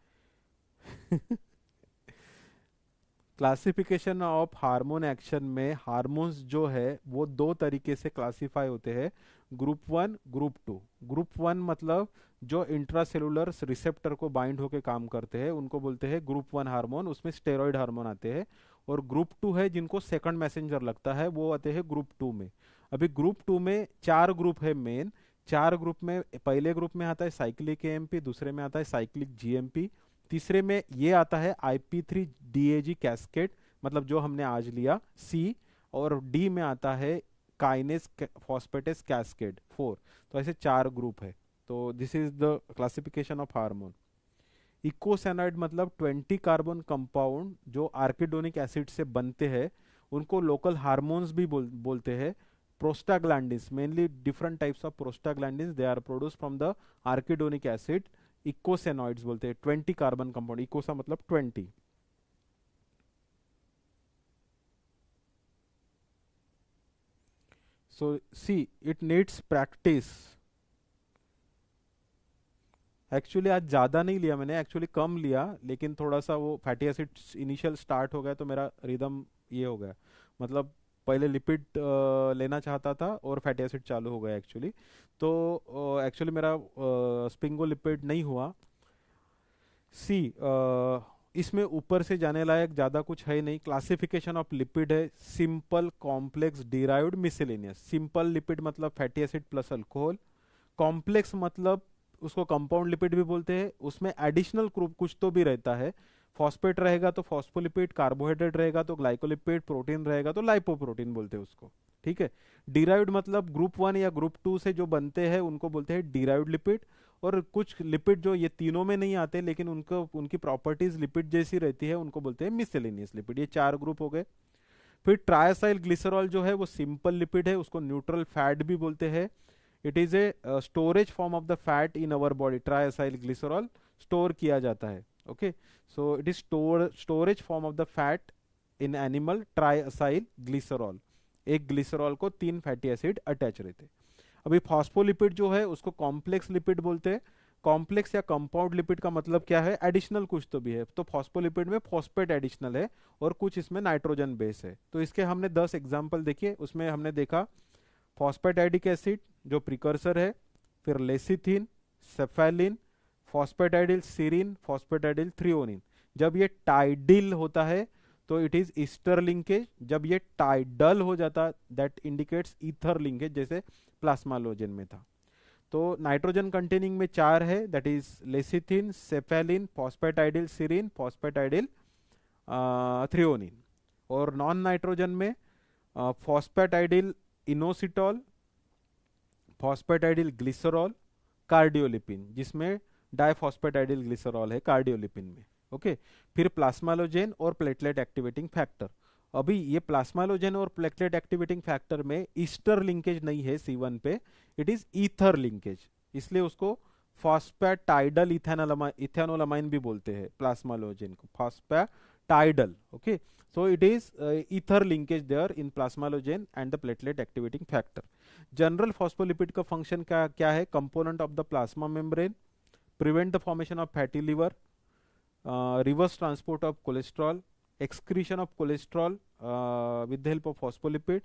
Classification of hormone action में hormones जो है वो दो तरीके से क्लासिफाई होते हैं, ग्रुप 1, ग्रुप 2. ग्रुप 1 मतलब जो इंट्रासेलुलर रिसेप्टर को बाइंड होके काम करते हैं उनको बोलते हैं ग्रुप 1 हार्मोन, उसमें स्टेरॉइड हार्मोन आते हैं. और ग्रुप 2 है जिनको सेकंड मैसेंजर लगता है, वो आते हैं ग्रुप 2 में. अभी ग्रुप 2 में 4 ग्रुप है मेन. 4 ग्रुप में पहले ग्रुप में आता है साइक्लिक एएमपी, दूसरे में आता है साइक्लिक जीएमपी, तीसरे में ये आता है IP3 DAG कैस्केड, मतलब जो हमने आज लिया सी, और डी में आता है काइनेस फॉस्फेटेस कैस्केड 4. तो ऐसे 4 ग्रुप है. तो this is the classification of hormone. Eicosanoid मतलब 20 कार्बन कंपाउंड जो आर्किडोनिक एसिड से बनते हैं, उनको लोकल हार्मोन्स भी बोलते हैं. Prostaglandins, mainly different types of prostaglandins, they are produce from the arachidonic acid. Eicosanoids बोलते हैं 20 कार्बन कंपाउंड. इकोसा मतलब 20. So see it needs practice. Actually आज ज़्यादा नहीं लिया मैंने, एक्चुअली कम लिया, लेकिन थोड़ा सा वो फैटी एसिड्स इनिशियल स्टार्ट हो गया तो मेरा रिदम ये हो गया. मतलब पहले लिपिड लेना चाहता था और फैटी एसिड चालू हो गया एक्चुअली. तो एक्चुअली मेरा स्पिंगोलिपिड नहीं हुआ. सी इसमें ऊपर से जाने लायक ज़्यादा कुछ है नहीं. क्लासिफिकेशन ऑफ लिपिड है simple, complex, derived, miscellaneous. Simple lipid मतलब fatty acid plus alcohol. Complex मतलब उसको कंपाउंड लिपिड भी बोलते हैं, उसमें एडिशनल ग्रुप कुछ तो भी रहता है. फॉस्फेट रहेगा तो फॉस्फोलिपिड, कार्बोहाइड्रेट रहेगा तो ग्लाइकोलिपिड, प्रोटीन रहेगा तो लाइपोप्रोटीन बोलते हैं उसको. ठीक है. डिराइव्ड मतलब ग्रुप 1 या ग्रुप 2 से जो बनते हैं उनको बोलते हैं डिराइव्ड लिपिड. और कुछ लिपिड जो ये तीनों में नहीं आते लेकिन उनको उनकी प्रॉपर्टीज लिपिड जैसी रहती है उनको बोलते हैं मिसलेनियस लिपिड. ये 4 ग्रुप हो गए. फिर ट्राइसाइल ग्लिसरॉल जो है वो सिंपल लिपिड है, उसको न्यूट्रल फैट भी बोलते हैं. It is a storage form of the fat in our body. Triacyl glycerol store किया जाता है. Okay, so it is storage form of the fat in animal. Triacyl glycerol, एक glycerol को 3 फैटी एसिड अटैच रहते. अभी phospholipid जो है उसको कॉम्प्लेक्स लिपिड बोलते हैं. कॉम्प्लेक्स या कंपाउंड लिपिड का मतलब क्या है? एडिशनल कुछ तो भी है. तो फॉस्फोलिपिड में फॉस्फेट एडिशनल है और कुछ इसमें नाइट्रोजन बेस है. तो इसके हमने 10 एग्जाम्पल देखिए. उसमें हमने देखा फॉस्फेटाइडिक एसिड जो प्रिकर्सर है, फिर lecithin, cephalin, phosphatidyl serine, phosphatidyl threonine. जब ये टाइडिल होता है तो इट इज ईस्टर लिंकेज. जब ये टाइडल हो जाता दैट इंडिकेट्स ईथर लिंकेज, जैसे प्लाज्मालोजन में था. तो नाइट्रोजन कंटेनिंग में 4 है, that is lecithin, cephalin, phosphatidyl serine, phosphatidyl threonine. और नॉन नाइट्रोजन में phosphatidyl inositol, phosphatidyl glycerol, cardiolipin, जिसमें डाइफॉस्फेटाइडिल ग्लिसरॉल है कार्डियोलिपिन में। ओके, फिर प्लाज्मालोजेन और प्लेटलेट एक्टिवेटिंग फैक्टर। अभी ये प्लाज्मालोजेन और प्लेटलेट एक्टिवेटिंग फैक्टर में ईस्टर लिंकेज नहीं है C1 पे, इट इज ईथर लिंकेज, इसलिए उसको फॉस्फेटाइडल इथेनोलामाइन भी बोलते हैं प्लाज्मालोजेन को, फॉस्फेटाइडल। Okay, so it is ether linkage there in plasmalogen and the platelet activating factor. General phospholipid का फंक्शन क्या है? Component of the plasma membrane, prevent the formation of fatty liver, reverse transport of cholesterol, excretion of cholesterol with the help of phospholipid,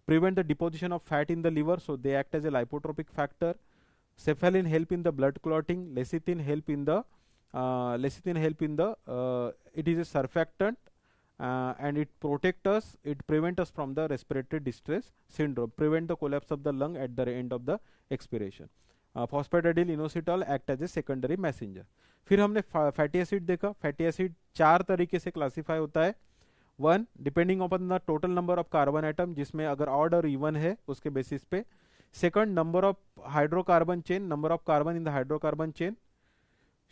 prevent the deposition of fat in the liver, so they act as a lipotropic factor. Cephalin help in the blood clotting, lecithin help in the it is a surfactant, and it protect us, it prevent us from the respiratory distress syndrome, prevent the collapse of the lung at the end of the expiration. Phosphatidyl inositol act as a secondary messenger. फिर हमने fatty acid देखा। Fatty acid 4 तरीके से classify होता है। 1, depending upon the total number of carbon atom, जिसमें अगर odd और इवन है उसके बेसिस पे। Second, number of hydrocarbon chain, number of carbon in the hydrocarbon chain,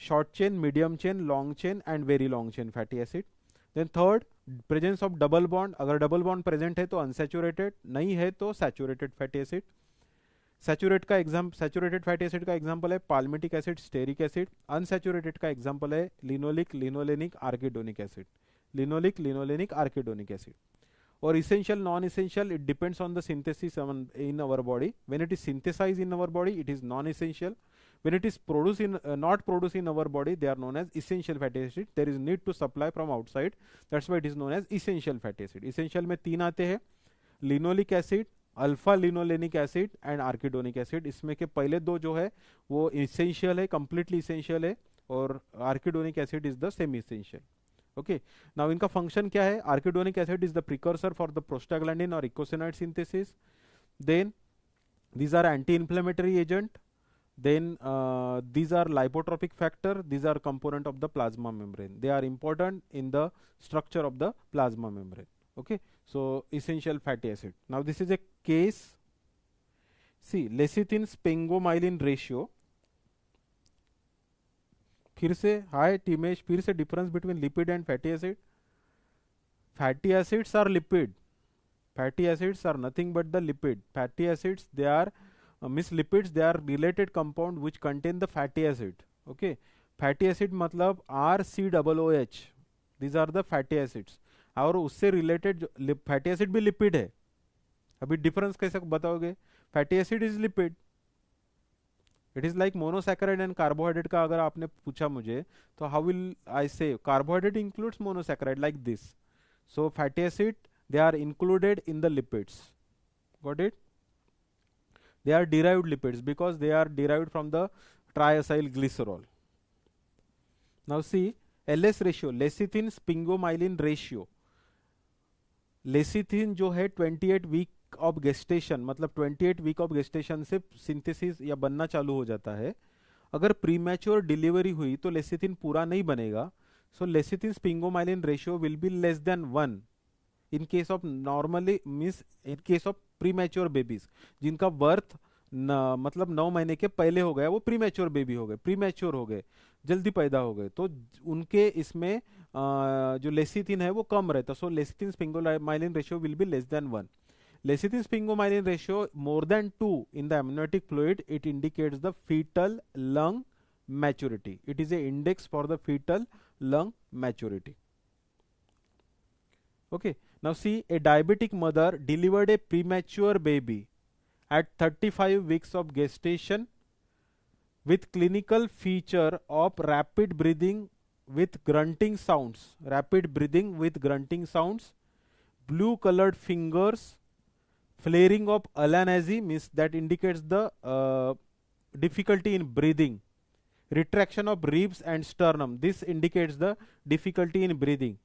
short chain, medium chain, long chain and very long chain fatty acid. Then third, presence of double bond, अगर double bond present है तो unsaturated, नहीं है तो saturated fatty acid. Saturated fatty acid का example है palmitic acid, stearic acid. Unsaturated का example है linoleic, linolenic, arachidonic acid, linoleic, linolenic, arachidonic acid. और essential, non-essential, it depends on the synthesis in our body. When it is synthesized in our body, it is non-essential. When it is not produced in our body, they are known as essential fatty acid. There is need to supply from outside. That's why it is known as essential fatty acid. Essential में 3 आते हैं, linoleic acid, alpha linolenic acid and arachidonic acid. इसमें के पहले 2 जो है वो essential है, कंप्लीटली इसेंशियल है, और arachidonic acid is the semi essential. Okay, now इनका फंक्शन क्या है? Arachidonic acid is the precursor for the prostaglandin और eicosanoid synthesis. Then these are anti-inflammatory agent. Then these are lipotropic factor. These are component of the plasma membrane. They are important in the structure of the plasma membrane. Okay, so essential fatty acid. Now this is a case. See, lecithin sphingomyelin ratio. फिर से हाय टीमेश, फिर से difference between lipid and fatty acid. Fatty acids are lipid, fatty acids are nothing but the lipid. Fatty acids, they are lipids, they are related compound which contain the fatty acid. Okay, fatty acid मतलब RCOOH, these are the fatty acids. और उससे related fatty acid भी lipid है। अभी difference कैसे बताओगे? Fatty acid is lipid, it is like monosaccharide and carbohydrate का अगर आपने पूछा मुझे तो हाउ विल आई से carbohydrate includes monosaccharide like this. So fatty acid, they are included in the lipids. Got it? They are derived lipids because they are derived from the triacyl glycerol. Now see, LS ratio, lecithin sphingomyelin ratio. lecithin जो है 28 week of gestation, मतलब 28 week of gestation से synthesis या बनना चालू हो जाता है। अगर प्रीमैच्योर डिलीवरी हुई तो लेसिथिन पूरा नहीं बनेगा। सो lecithin sphingomyelin ratio will be less than 1 in case of normally, means in case of premature babies जिनका बर्थ मतलब 9 महीने के पहले हो गया, वो प्रीमैच्योर बेबी हो गए, प्रीमैच्योर हो गए, जल्दी पैदा हो गए, तो उनके इसमें जो लेसिथिन है वो कम रहता। So lecithin sphingomyelin ratio will be less than 1। Lecithin sphingomyelin ratio more than 2 in the amniotic fluid, it indicates the fetal lung maturity. It is a index for the fetal lung maturity. Okay, now see, a diabetic mother delivered a premature baby at 35 weeks of gestation with clinical feature of rapid breathing with grunting sounds, blue colored fingers, flaring of Alanazi, means that indicates the difficulty in breathing, retraction of ribs and sternum, this indicates the difficulty in breathing.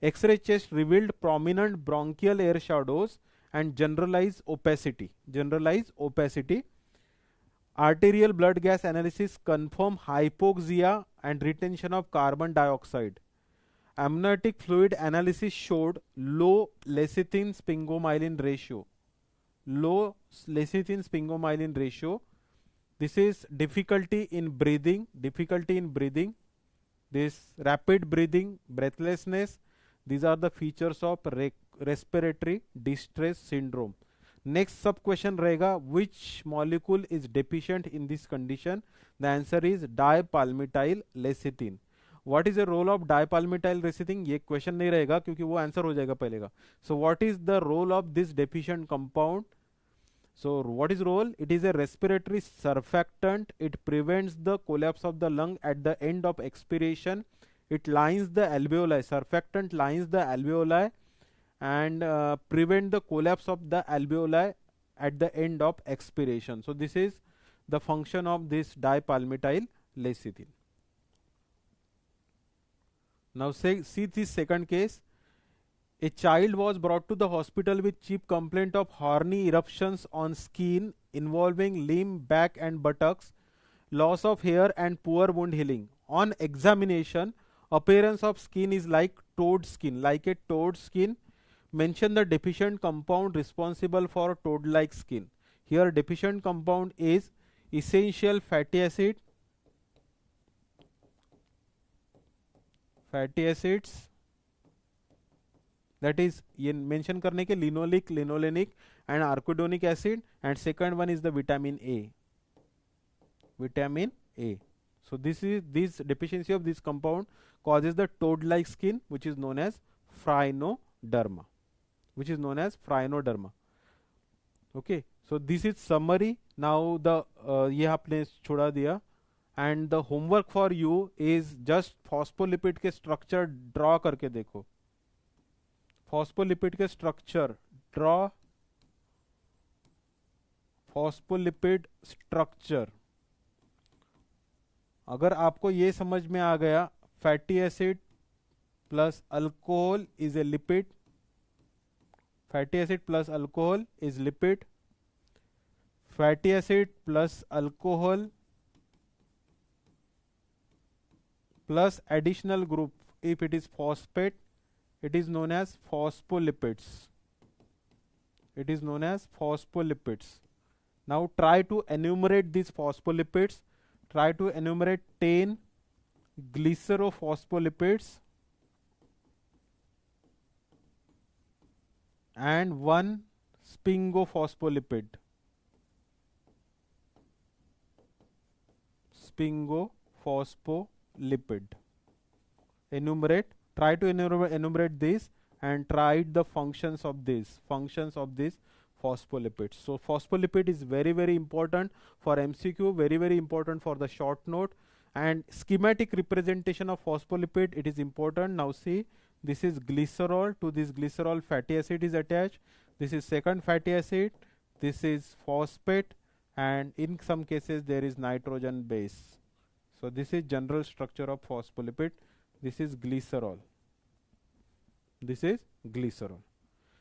X-ray chest revealed prominent bronchial air shadows and generalized opacity. Arterial blood gas analysis confirm hypoxia and retention of carbon dioxide. amniotic fluid analysis showed low lecithin sphingomyelin ratio. Low lecithin sphingomyelin ratio. This is difficulty in breathing, this rapid breathing, breathlessness. These are the features of respiratory distress syndrome. Next sub question रहेगा, which molecule is deficient in this condition? The answer is dipalmityl lecithin. What is the role of dipalmityl lecithin? ये question नहीं रहेगा क्योंकि वो answer हो जाएगा पहले का. So what is the role of this deficient compound? So what is role? It is a respiratory surfactant. It prevents the collapse of the lung at the end of expiration. It lines the alveoli. Surfactant lines the alveoli and prevent the collapse of the alveoli at the end of expiration. So this is the function of this dipalmityl lecithin. Now see this second case. A child was brought to the hospital with chief complaint of horny eruptions on skin involving limb, back and buttocks, loss of hair and poor wound healing. On examination, appearance of skin is like toad skin, like a toad skin. Mention the deficient compound responsible for toad-like skin. Here deficient compound is essential fatty acids, that is ये mention करने के linoleic, linolenic and arachidonic acid, and second one is the vitamin A. So this deficiency of this compound causes the toad-like skin, which is known as phrinoderma. Okay, so this is summary. Now the ये आपने छोड़ा दिया, and the homework for you is just phospholipid के structure draw करके देखो. Phospholipid के structure draw, phospholipid structure. अगर आपको ये समझ में आ गया, fatty acid plus alcohol is a lipid, fatty acid plus alcohol is lipid, fatty acid plus alcohol plus additional group, if it is phosphate, it is known as phospholipids. Now try to enumerate these phospholipids. Try to enumerate 10 glycerophospholipids and 1 sphingophospholipid. Try to enumerate this and try the functions of these phospholipids. So phospholipid is very, very important for MCQ, very, very important for the short note, and schematic representation of phospholipid, it is important. Now see, this is glycerol. To this glycerol fatty acid is attached. This is second fatty acid. This is phosphate, and in some cases there is nitrogen base. So this is general structure of phospholipid. This is glycerol.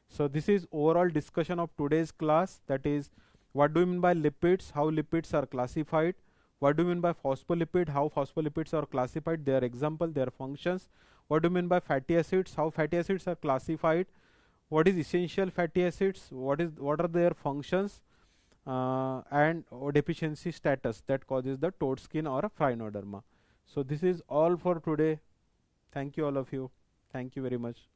So this is overall discussion of today's class. That is, what do you mean by lipids, how lipids are classified, what do you mean by phospholipid, how phospholipids are classified, their example, their functions, what do you mean by fatty acids, how fatty acids are classified, what is essential fatty acids, what are their functions, and deficiency status that causes the toad skin or a phrinoderma. So this is all for today. Thank you all of you. Thank you very much.